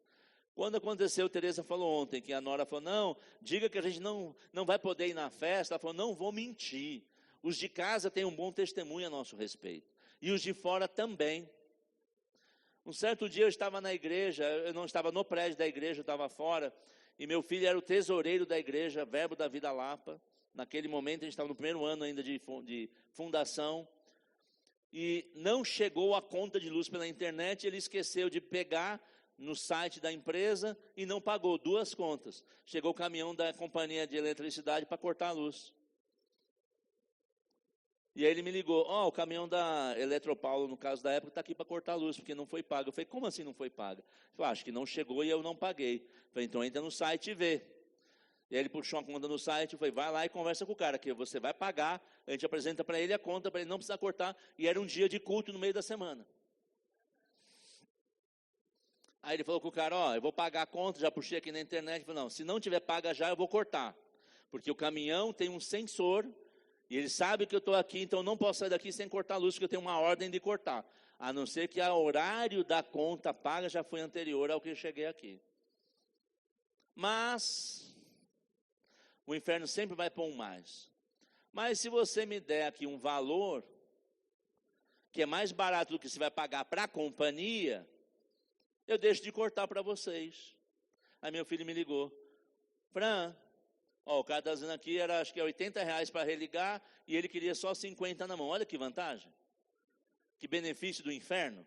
Quando aconteceu, Teresa falou ontem, que a nora falou, não, diga que a gente não vai poder ir na festa. Ela falou, não vou mentir, os de casa têm um bom testemunho a nosso respeito, e os de fora também. Um certo dia eu estava na igreja, eu não estava no prédio da igreja, eu estava fora, e meu filho era o tesoureiro da igreja, Verbo da Vida Lapa. Naquele momento a gente estava no primeiro ano ainda de fundação, e não chegou a conta de luz pela internet, ele esqueceu de pegar no site da empresa e não pagou 2 contas. Chegou o caminhão da companhia de eletricidade para cortar a luz. E aí ele me ligou, o caminhão da Eletropaulo, no caso da época, está aqui para cortar a luz, porque não foi pago. Eu falei, como assim não foi paga? Eu falei, acho que não chegou e eu não paguei. Eu falei, então entra no site e vê. E aí ele puxou uma conta no site, eu falei, vai lá e conversa com o cara, que você vai pagar, a gente apresenta para ele a conta, para ele não precisar cortar, e era um dia de culto no meio da semana. Aí ele falou com o cara, eu vou pagar a conta, já puxei aqui na internet, ele falou, não, se não tiver paga já, eu vou cortar, porque o caminhão tem um sensor, e ele sabe que eu estou aqui, então eu não posso sair daqui sem cortar a luz, porque eu tenho uma ordem de cortar, a não ser que o horário da conta paga já foi anterior ao que eu cheguei aqui. Mas O inferno sempre vai pôr um mais. Mas se você me der aqui um valor, que é mais barato do que você vai pagar para a companhia, eu deixo de cortar para vocês. Aí meu filho me ligou. Fran, o cara está dizendo aqui, acho que é R$80 para religar, e ele queria só 50 na mão. Olha que vantagem. Que benefício do inferno.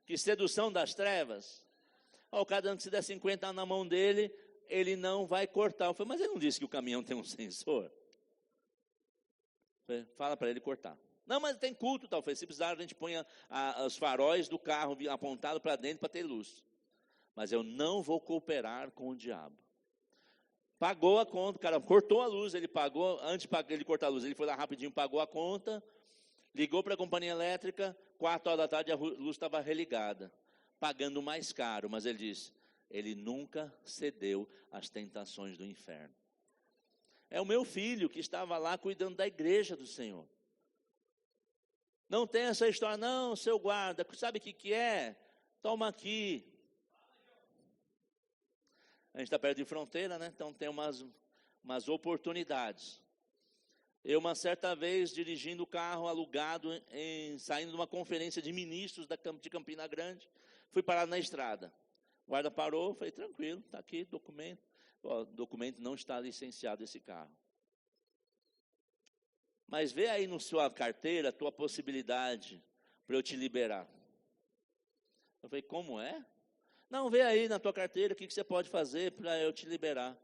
Que sedução das trevas. O cara dizendo que se der 50 na mão dele, ele não vai cortar. Eu falei, mas ele não disse que o caminhão tem um sensor? Eu falei, fala para ele cortar. Não, mas tem culto, tal. Eu falei, se precisar, a gente põe os faróis do carro apontados para dentro para ter luz. Mas eu não vou cooperar com o diabo. Pagou a conta, o cara cortou a luz, ele pagou, antes de ele cortar a luz, ele foi lá rapidinho, pagou a conta, ligou para a companhia elétrica, 4 horas da tarde a luz estava religada, pagando mais caro, mas ele disse, ele nunca cedeu às tentações do inferno. É o meu filho que estava lá cuidando da igreja do Senhor. Não tem essa história, não, seu guarda, sabe o que é? Toma aqui. A gente está perto de fronteira, né? Então tem umas oportunidades. Eu, uma certa vez, dirigindo o carro alugado, saindo de uma conferência de ministros de Campina Grande, fui parar na estrada. O guarda parou, falei, tranquilo, está aqui, documento. Documento não está licenciado esse carro. Mas vê aí na sua carteira a tua possibilidade para eu te liberar. Eu falei, como é? Não, vê aí na tua carteira o que você pode fazer para eu te liberar.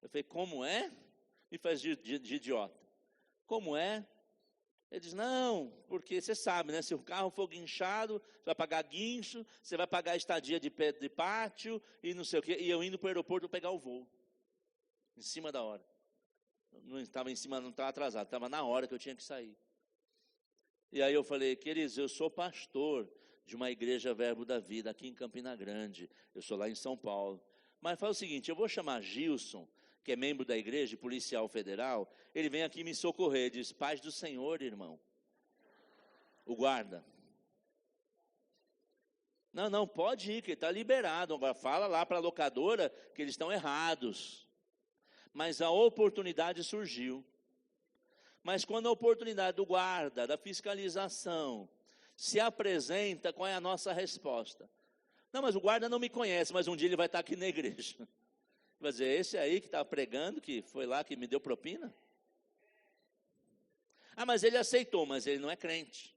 Eu falei, como é? Me faz de idiota. Como é? Ele diz, não, porque você sabe, né? Se o carro for guinchado, você vai pagar guincho, você vai pagar estadia de pátio e não sei o quê. E eu indo para o aeroporto pegar o voo. Em cima da hora. Não estava em cima, não estava atrasado, estava na hora que eu tinha que sair. E aí eu falei, queridos, eu sou pastor de uma igreja Verbo da Vida aqui em Campina Grande. Eu sou lá em São Paulo. Mas faz o seguinte, eu vou chamar Gilson, que é membro da igreja, policial federal, ele vem aqui me socorrer, diz, paz do Senhor, irmão. O guarda. Não, pode ir, que ele está liberado. Agora fala lá para a locadora que eles estão errados. Mas a oportunidade surgiu. Mas quando a oportunidade do guarda, da fiscalização, se apresenta, qual é a nossa resposta? Não, mas o guarda não me conhece, mas um dia ele vai estar aqui na igreja. Vai dizer, esse aí que está pregando, que foi lá que me deu propina? Ah, mas ele aceitou, mas ele não é crente.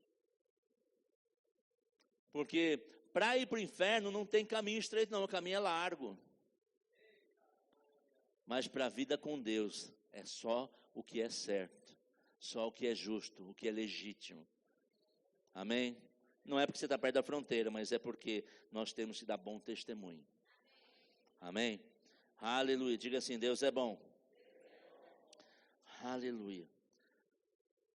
Porque para ir para o inferno não tem caminho estreito não, o caminho é largo. Mas para a vida com Deus é só o que é certo, só o que é justo, o que é legítimo. Amém? Não é porque você está perto da fronteira, mas é porque nós temos que dar bom testemunho. Amém? Aleluia. Diga assim, Deus é bom. Aleluia.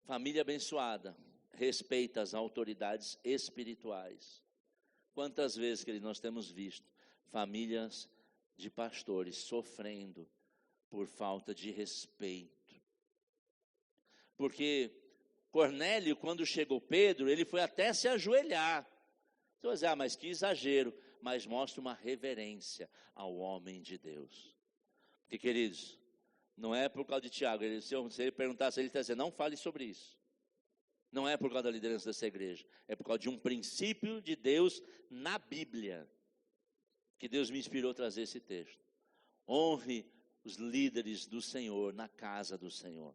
Família abençoada, respeita as autoridades espirituais. Quantas vezes, querido, nós temos visto famílias de pastores sofrendo por falta de respeito. Porque Cornélio, quando chegou Pedro, ele foi até se ajoelhar. Você vai dizer, mas que exagero. Mas mostra uma reverência ao homem de Deus. Porque, queridos, não é por causa de Tiago. Se ele perguntasse, ele está dizendo, não fale sobre isso. Não é por causa da liderança dessa igreja. É por causa de um princípio de Deus na Bíblia. Que Deus me inspirou a trazer esse texto. Honre os líderes do Senhor na casa do Senhor.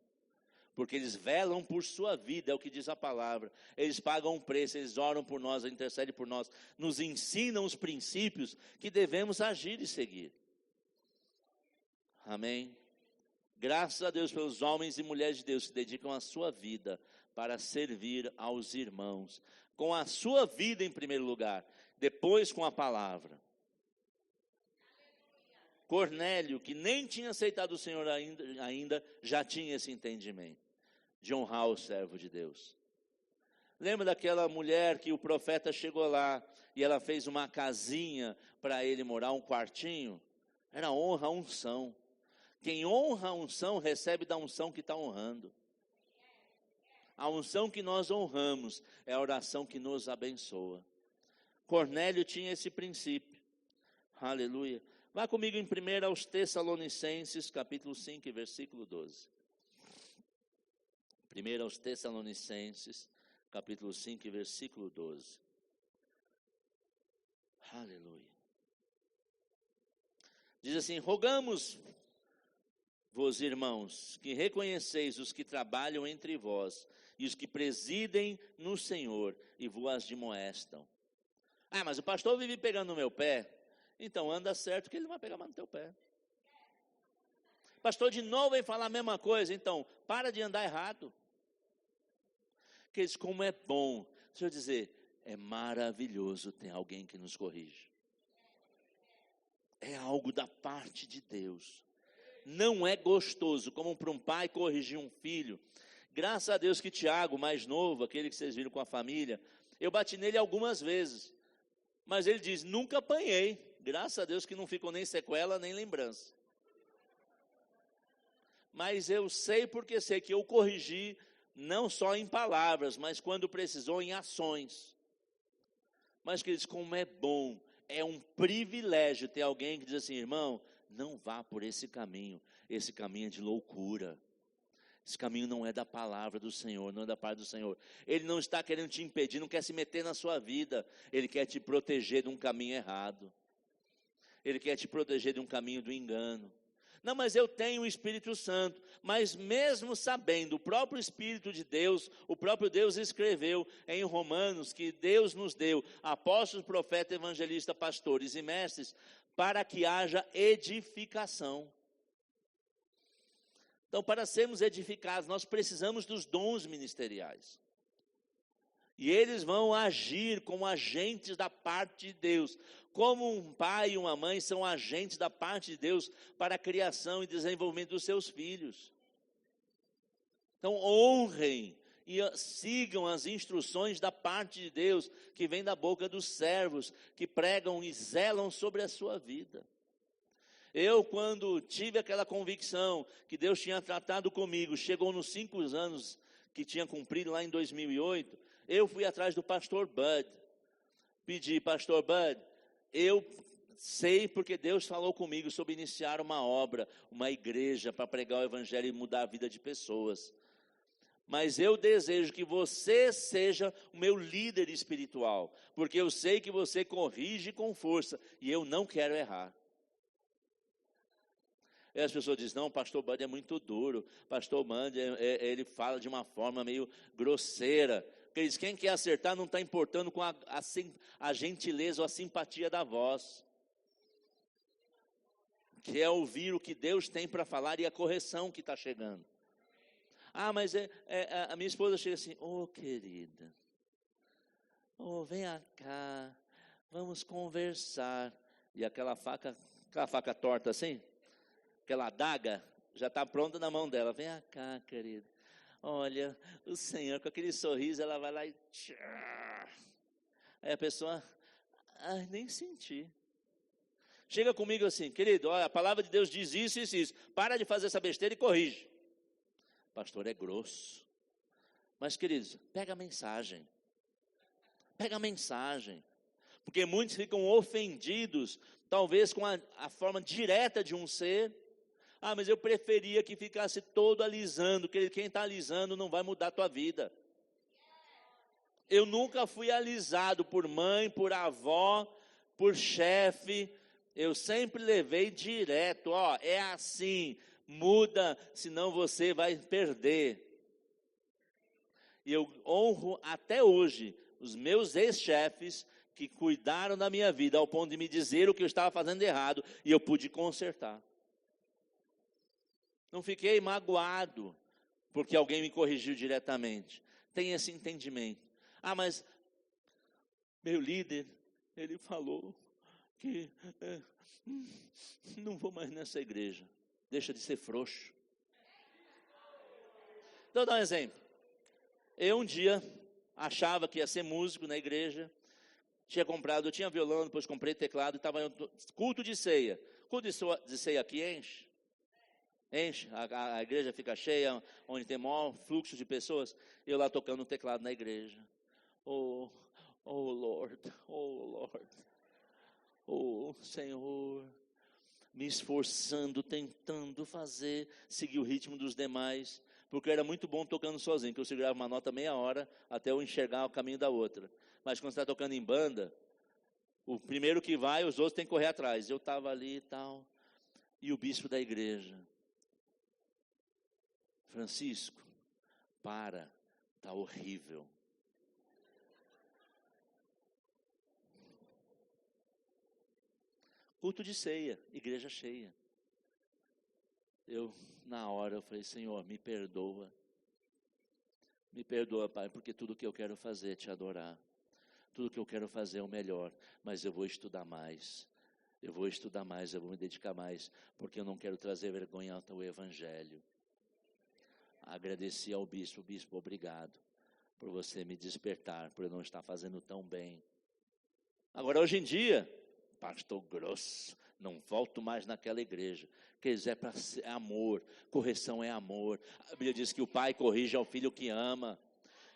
Porque eles velam por sua vida, é o que diz a palavra. Eles pagam um preço, eles oram por nós, intercedem por nós. Nos ensinam os princípios que devemos agir e seguir. Amém? Graças a Deus pelos homens e mulheres de Deus que dedicam a sua vida para servir aos irmãos. Com a sua vida em primeiro lugar, depois com a palavra. Cornélio, que nem tinha aceitado o Senhor ainda, já tinha esse entendimento de honrar o servo de Deus. Lembra daquela mulher que o profeta chegou lá e ela fez uma casinha para ele morar, um quartinho? Era honra, unção. Quem honra a unção, recebe da unção que está honrando. A unção que nós honramos é a oração que nos abençoa. Cornélio tinha esse princípio. Aleluia. Vá comigo em 1 aos Tessalonicenses, capítulo 5, versículo 12. 1 aos Tessalonicenses, capítulo 5, versículo 12. Aleluia. Diz assim: rogamos-vos, irmãos, que reconheceis os que trabalham entre vós e os que presidem no Senhor e vos admoestam. Ah, mas o pastor vive pegando no meu pé. Então anda certo que ele não vai pegar mais no teu pé. Pastor de novo vem falar a mesma coisa. Então para de andar errado. Queridos, como é bom, deixa eu dizer, é maravilhoso ter alguém que nos corrige. É algo da parte de Deus. Não é gostoso como para um pai corrigir um filho. Graças a Deus que Tiago, mais novo, aquele que vocês viram com a família, eu bati nele algumas vezes. Mas ele diz, nunca apanhei. Graças a Deus que não ficou nem sequela, nem lembrança. Mas eu sei porque sei que eu corrigi, não só em palavras, mas quando precisou em ações. Mas queridos, como é bom, é um privilégio ter alguém que diz assim, irmão, não vá por esse caminho é de loucura. Esse caminho não é da palavra do Senhor, não é da parte do Senhor. Ele não está querendo te impedir, não quer se meter na sua vida. Ele quer te proteger de um caminho errado. Ele quer te proteger de um caminho do engano. Não, mas eu tenho o Espírito Santo. Mas mesmo sabendo, o próprio Espírito de Deus, o próprio Deus escreveu em Romanos que Deus nos deu apóstolos, profetas, evangelistas, pastores e mestres para que haja edificação. Então, para sermos edificados, nós precisamos dos dons ministeriais. E eles vão agir como agentes da parte de Deus. Como um pai e uma mãe são agentes da parte de Deus para a criação e desenvolvimento dos seus filhos. Então, honrem e sigam as instruções da parte de Deus, que vem da boca dos servos, que pregam e zelam sobre a sua vida. Eu, quando tive aquela convicção que Deus tinha tratado comigo, chegou nos 5 anos que tinha cumprido lá em 2008, eu fui atrás do pastor Bud, pedi, pastor Bud, eu sei porque Deus falou comigo sobre iniciar uma obra, uma igreja para pregar o evangelho e mudar a vida de pessoas. Mas eu desejo que você seja o meu líder espiritual, porque eu sei que você corrige com força e eu não quero errar. E as pessoas dizem, não, o pastor Bud é muito duro, pastor Bud, ele fala de uma forma meio grosseira. Porque diz, quem quer acertar não está importando com a gentileza ou a simpatia da voz. Que é ouvir o que Deus tem para falar e a correção que está chegando. Ah, mas a minha esposa chega assim, querida, vem cá, vamos conversar. E aquela faca torta assim, aquela adaga, já está pronta na mão dela. Vem cá, querida. Olha, o Senhor, com aquele sorriso, ela vai lá e... Aí a pessoa, nem senti. Chega comigo assim, querido, olha, a palavra de Deus diz isso, isso, isso. Para de fazer essa besteira e corrige. Pastor, é grosso. Mas, queridos, pega a mensagem. Pega a mensagem. Porque muitos ficam ofendidos, talvez com a forma direta de um ser. Ah, mas eu preferia que ficasse todo alisando. Quem está alisando não vai mudar a tua vida. Eu nunca fui alisado por mãe, por avó, por chefe. Eu sempre levei direto. É assim, muda, senão você vai perder. E eu honro até hoje os meus ex-chefes que cuidaram da minha vida ao ponto de me dizer o que eu estava fazendo de errado e eu pude consertar. Não fiquei magoado porque alguém me corrigiu diretamente. Tem esse entendimento. Ah, mas meu líder, ele falou que não vou mais nessa igreja. Deixa de ser frouxo. Então, vou dar um exemplo. Eu um dia achava que ia ser músico na igreja. Eu tinha violão, depois comprei teclado. Estava em culto de ceia. Culto de ceia aqui enche. Enche, a igreja fica cheia, onde tem maior fluxo de pessoas. Eu lá tocando teclado na igreja. Oh Lord, oh Senhor. me esforçando, tentando seguir o ritmo dos demais, porque eu era muito bom tocando sozinho, que eu segurava uma nota meia hora até eu enxergar o caminho da outra. Mas quando você está tocando em banda, o primeiro que vai, os outros têm que correr atrás. Eu estava ali e tal, e o bispo da igreja: Francisco, está horrível. Culto de ceia, igreja cheia. Na hora, eu falei: Senhor, me perdoa. Me perdoa, Pai, porque tudo que eu quero fazer é te adorar. Tudo que eu quero fazer é o melhor, mas eu vou estudar mais. Eu vou me dedicar mais, porque eu não quero trazer vergonha ao teu evangelho. Agradeci ao bispo: bispo, obrigado por você me despertar, por eu não estar fazendo tão bem. Agora, hoje em dia, pastor grosso, não volto mais naquela igreja. Quer dizer, é amor, correção é amor. A Bíblia diz que o pai corrige ao filho que ama.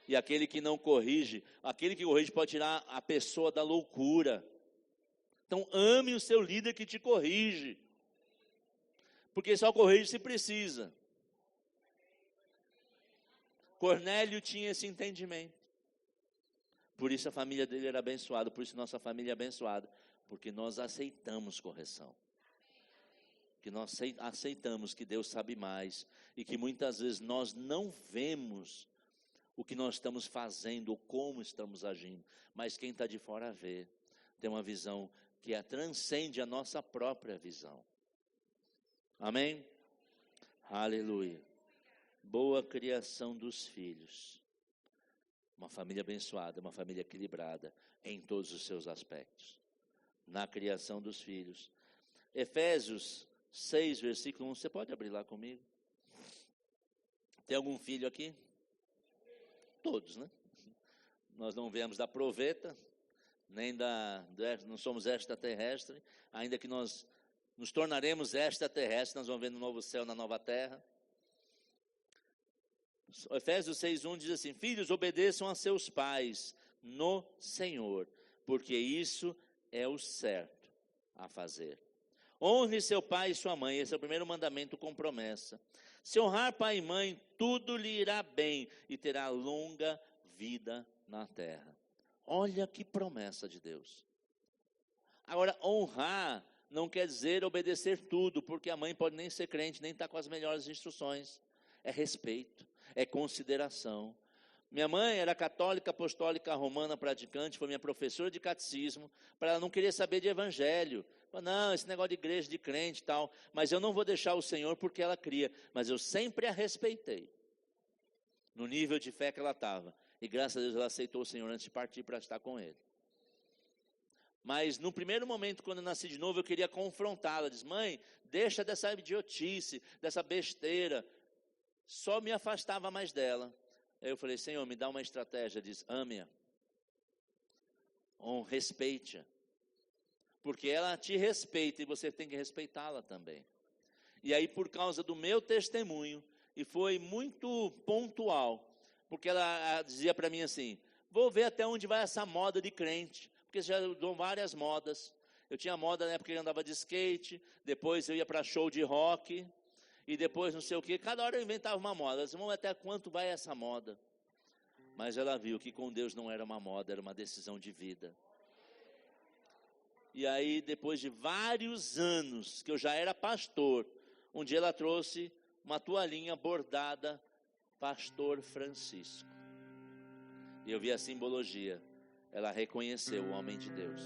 E aquele que não corrige, aquele que corrige pode tirar a pessoa da loucura. Então ame o seu líder que te corrige. Porque só corrige se precisa. Cornélio tinha esse entendimento. Por isso a família dele era abençoada, por isso nossa família é abençoada. Porque nós aceitamos correção. Que nós aceitamos que Deus sabe mais. E que muitas vezes nós não vemos o que nós estamos fazendo, ou como estamos agindo. Mas quem está de fora vê. Tem uma visão que transcende a nossa própria visão. Amém? Aleluia. Boa criação dos filhos. Uma família abençoada, uma família equilibrada em todos os seus aspectos. Na criação dos filhos. Efésios 6, versículo 1. Você pode abrir lá comigo? Tem algum filho aqui? Todos, né? Nós não viemos da proveta, nem não somos extraterrestres, ainda que nós nos tornaremos extraterrestres, nós vamos ver no novo céu, na nova terra. Efésios 6:1 diz assim: filhos, obedeçam a seus pais no Senhor, porque isso é o certo a fazer. Honre seu pai e sua mãe, esse é o primeiro mandamento com promessa. Se honrar pai e mãe, tudo lhe irá bem e terá longa vida na terra. Olha que promessa de Deus. Agora, honrar não quer dizer obedecer tudo, porque a mãe pode nem ser crente, nem estar com as melhores instruções. É respeito, é consideração. Minha mãe era católica, apostólica, romana, praticante, foi minha professora de catecismo, para ela não querer saber de evangelho. Não, esse negócio de igreja, de crente e tal, mas eu não vou deixar o Senhor porque ela cria, mas eu sempre a respeitei, no nível de fé que ela estava, e graças a Deus ela aceitou o Senhor antes de partir para estar com Ele. Mas no primeiro momento, quando eu nasci de novo, eu queria confrontá-la, diz: mãe, deixa dessa idiotice, dessa besteira, só me afastava mais dela. Aí eu falei: Senhor, me dá uma estratégia, diz: ame-a, respeite-a. Porque ela te respeita e você tem que respeitá-la também. E aí, por causa do meu testemunho, e foi muito pontual, porque ela dizia para mim assim: vou ver até onde vai essa moda de crente, porque já dão várias modas. Eu tinha moda na época que eu andava de skate, depois eu ia para show de rock, e depois não sei o que, cada hora eu inventava uma moda. Eu disse: vamos até quanto vai essa moda? Mas ela viu que com Deus não era uma moda, era uma decisão de vida. E aí, depois de vários anos, que eu já era pastor, um dia ela trouxe uma toalhinha bordada, Pastor Francisco. E eu vi a simbologia. Ela reconheceu o homem de Deus.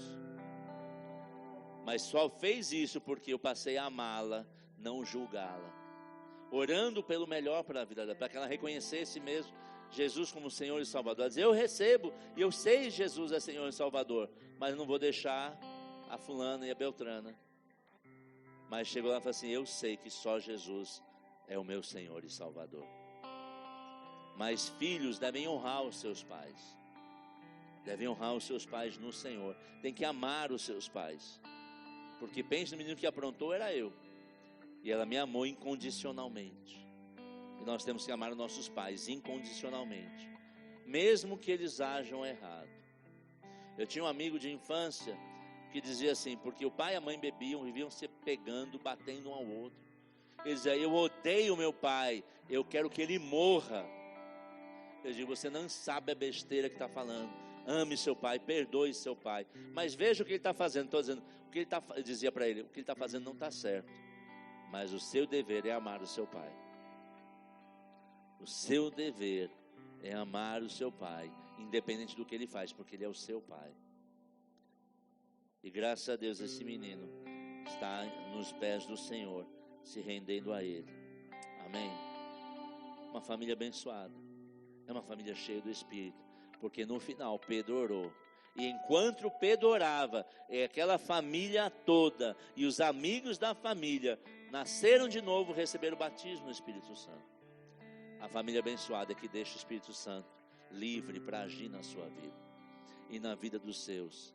Mas só fez isso porque eu passei a amá-la, não julgá-la. Orando pelo melhor para a vida dela, para que ela reconhecesse mesmo Jesus como Senhor e Salvador. Ela dizia: eu recebo, e eu sei que Jesus é Senhor e Salvador, mas não vou deixar a fulana e a beltrana. Mas chegou lá e falou assim: eu sei que só Jesus é o meu Senhor e Salvador. Mas filhos devem honrar os seus pais. Devem honrar os seus pais no Senhor. Tem que amar os seus pais. Porque pensa no menino que aprontou, era eu. E ela me amou incondicionalmente. E nós temos que amar os nossos pais incondicionalmente, mesmo que eles ajam errado. Eu tinha um amigo de infância que dizia assim, porque o pai e a mãe bebiam, viviam se pegando, batendo um ao outro. Ele dizia, eu odeio meu pai, eu quero que ele morra. Eu digo, você não sabe a besteira que está falando. Ame seu pai, perdoe seu pai. Mas veja o que ele está fazendo. Estou dizendo, eu dizia para ele, o que ele está fazendo não está certo. Mas o seu dever é amar o seu pai. O seu dever é amar o seu pai, independente do que ele faz, porque ele é o seu pai. E graças a Deus esse menino está nos pés do Senhor, se rendendo a Ele. Amém? Uma família abençoada. É uma família cheia do Espírito. Porque no final Pedro orou. E enquanto Pedro orava, aquela família toda e os amigos da família nasceram de novo, receberam o batismo no Espírito Santo. A família abençoada é que deixa o Espírito Santo livre para agir na sua vida e na vida dos seus.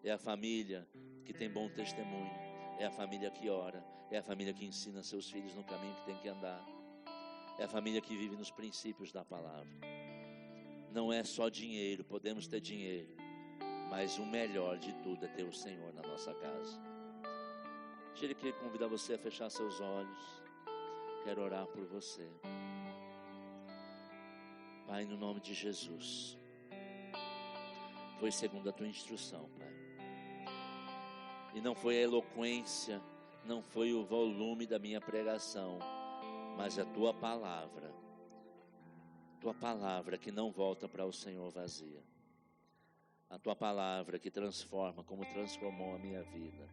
É a família que tem bom testemunho. É a família que ora. É a família que ensina seus filhos no caminho que tem que andar. É a família que vive nos princípios da palavra. Não é só dinheiro, podemos ter dinheiro, mas o melhor de tudo é ter o Senhor na nossa casa. Eu queria convidar você a fechar seus olhos. Quero orar por você. Pai, no nome de Jesus, foi segundo a tua instrução, Pai. E não foi a eloquência, não foi o volume da minha pregação, mas a tua palavra que não volta para o Senhor vazia. A tua palavra que transforma, como transformou a minha vida.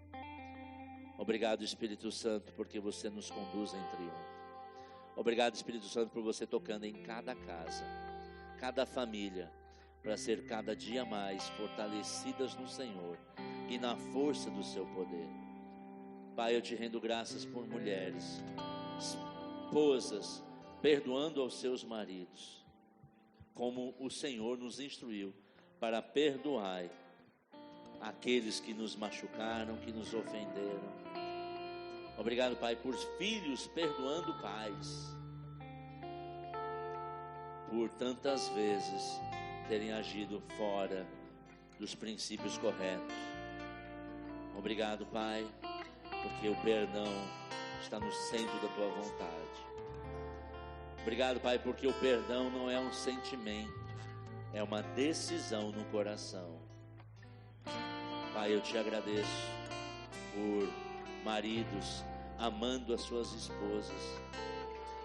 Obrigado, Espírito Santo, porque você nos conduz em triunfo. Obrigado, Espírito Santo, por você tocando em cada casa, cada família, para ser cada dia mais fortalecidas no Senhor e na força do seu poder. Pai, eu te rendo graças por mulheres, esposas, perdoando aos seus maridos, como o Senhor nos instruiu para perdoar aqueles que nos machucaram, que nos ofenderam. Obrigado, Pai, por filhos perdoando pais, por tantas vezes terem agido fora dos princípios corretos. Obrigado, Pai, porque o perdão está no centro da tua vontade. Obrigado, Pai, porque o perdão não é um sentimento, é uma decisão no coração. Pai, eu te agradeço por maridos amando as suas esposas,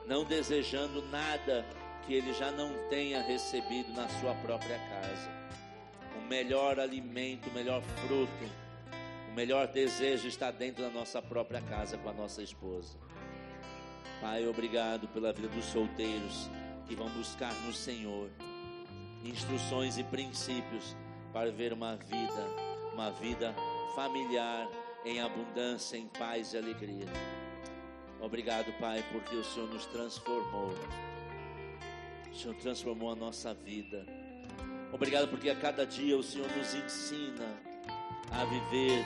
não desejando nada que ele já não tenha recebido na sua própria casa. O melhor alimento, o melhor fruto, o melhor desejo está dentro da nossa própria casa com a nossa esposa. Pai, obrigado pela vida dos solteiros que vão buscar no Senhor instruções e princípios para viver uma vida familiar em abundância, em paz e alegria. Obrigado, Pai, porque o Senhor nos transformou. O Senhor transformou a nossa vida. Obrigado porque a cada dia o Senhor nos ensina a viver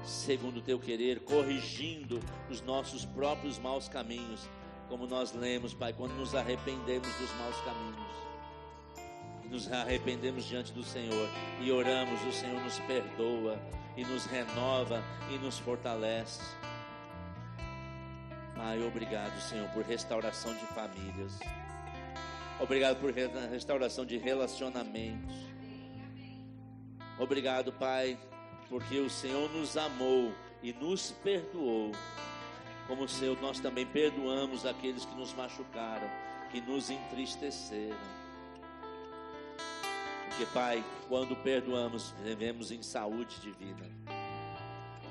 segundo o teu querer, corrigindo os nossos próprios maus caminhos, como nós lemos, Pai, quando nos arrependemos dos maus caminhos, nos arrependemos diante do Senhor e oramos, o Senhor nos perdoa e nos renova e nos fortalece. Pai, obrigado, Senhor, por restauração de famílias. Obrigado por restauração de relacionamentos. Obrigado, Pai, porque o Senhor nos amou e nos perdoou, como o Senhor, nós também perdoamos aqueles que nos machucaram, que nos entristeceram. Porque, Pai, quando perdoamos, vivemos em saúde divina,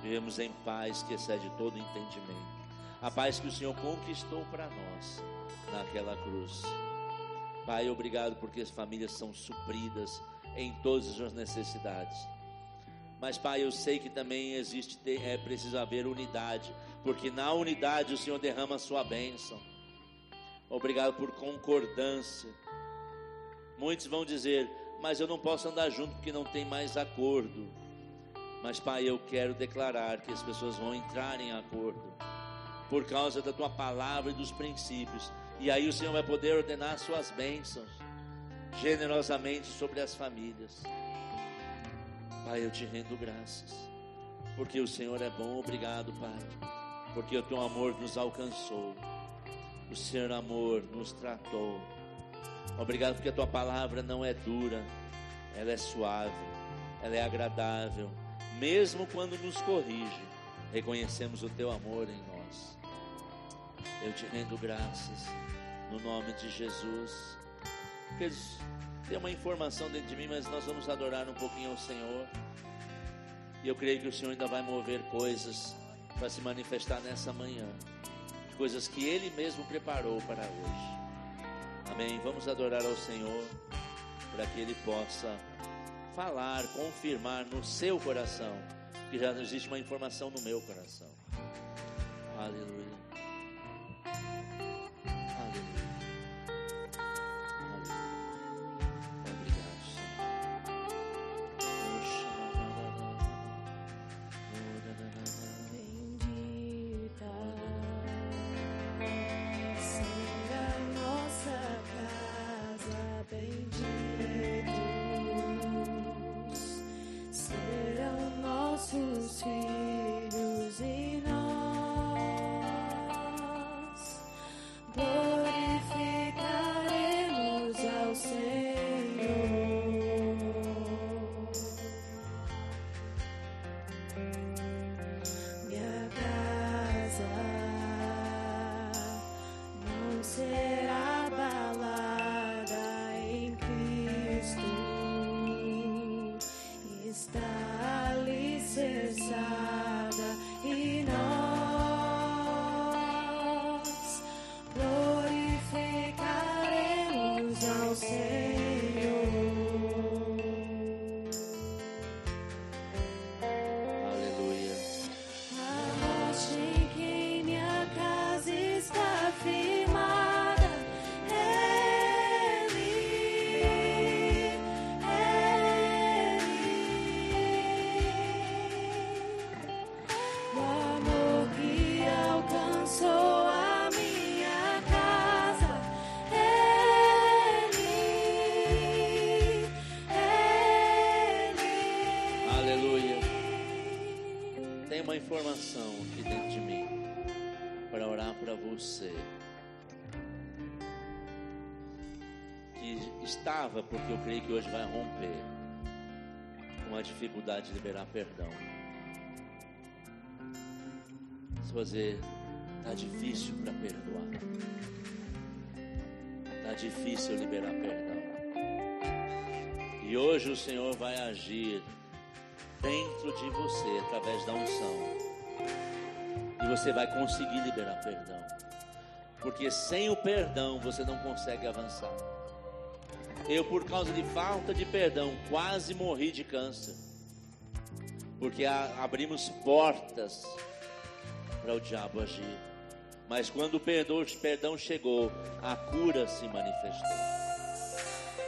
vivemos em paz que excede todo entendimento, a paz que o Senhor conquistou para nós naquela cruz. Pai, obrigado porque as famílias são supridas em todas as suas necessidades. Mas, Pai, eu sei que também precisa haver unidade, porque na unidade o Senhor derrama a sua bênção. Obrigado por concordância. Muitos vão dizer, mas eu não posso andar junto porque não tem mais acordo. Mas, Pai, eu quero declarar que as pessoas vão entrar em acordo por causa da tua palavra e dos princípios. E aí o Senhor vai poder ordenar as suas bênçãos generosamente sobre as famílias. Pai, eu te rendo graças. porque o Senhor é bom. Obrigado, Pai, porque o teu amor nos alcançou, o Senhor amor nos tratou. Obrigado porque a tua palavra não é dura, ela é suave, ela é agradável. Mesmo quando nos corrige, reconhecemos o teu amor em nós. Eu te rendo graças no nome de Jesus. Tem uma informação dentro de mim, mas nós vamos adorar um pouquinho ao Senhor. E eu creio que o Senhor ainda vai mover coisas para se manifestar nessa manhã, coisas que Ele mesmo preparou para hoje. Amém? Vamos adorar ao Senhor, para que Ele possa falar, confirmar no seu coração, que já existe uma informação no meu coração. Aleluia. Informação aqui dentro de mim para orar para você que estava, porque eu creio que hoje vai romper com a dificuldade de liberar perdão. Se você está difícil para perdoar, está difícil liberar perdão, e hoje o Senhor vai agir dentro de você através da unção, e você vai conseguir liberar perdão, porque sem o perdão você não consegue avançar. Eu, por causa de falta de perdão, quase morri de câncer, porque abrimos portas para o diabo agir. Mas quando o perdão chegou, a cura se manifestou.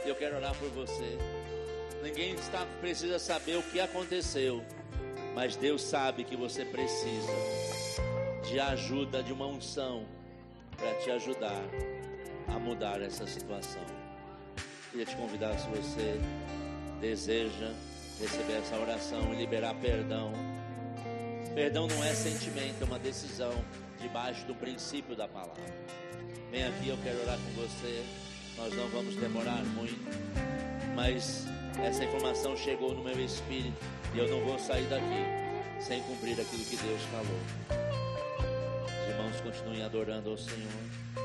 Eu quero orar por você. Ninguém precisa saber o que aconteceu, mas Deus sabe que você precisa de ajuda, de uma unção para te ajudar a mudar essa situação. Queria te convidar, se você deseja receber essa oração e liberar perdão. Perdão não é sentimento, é uma decisão debaixo do princípio da palavra. Vem aqui, eu quero orar com você. Nós não vamos demorar muito, mas essa informação chegou no meu espírito e eu não vou sair daqui sem cumprir aquilo que Deus falou. Os irmãos continuem adorando ao Senhor.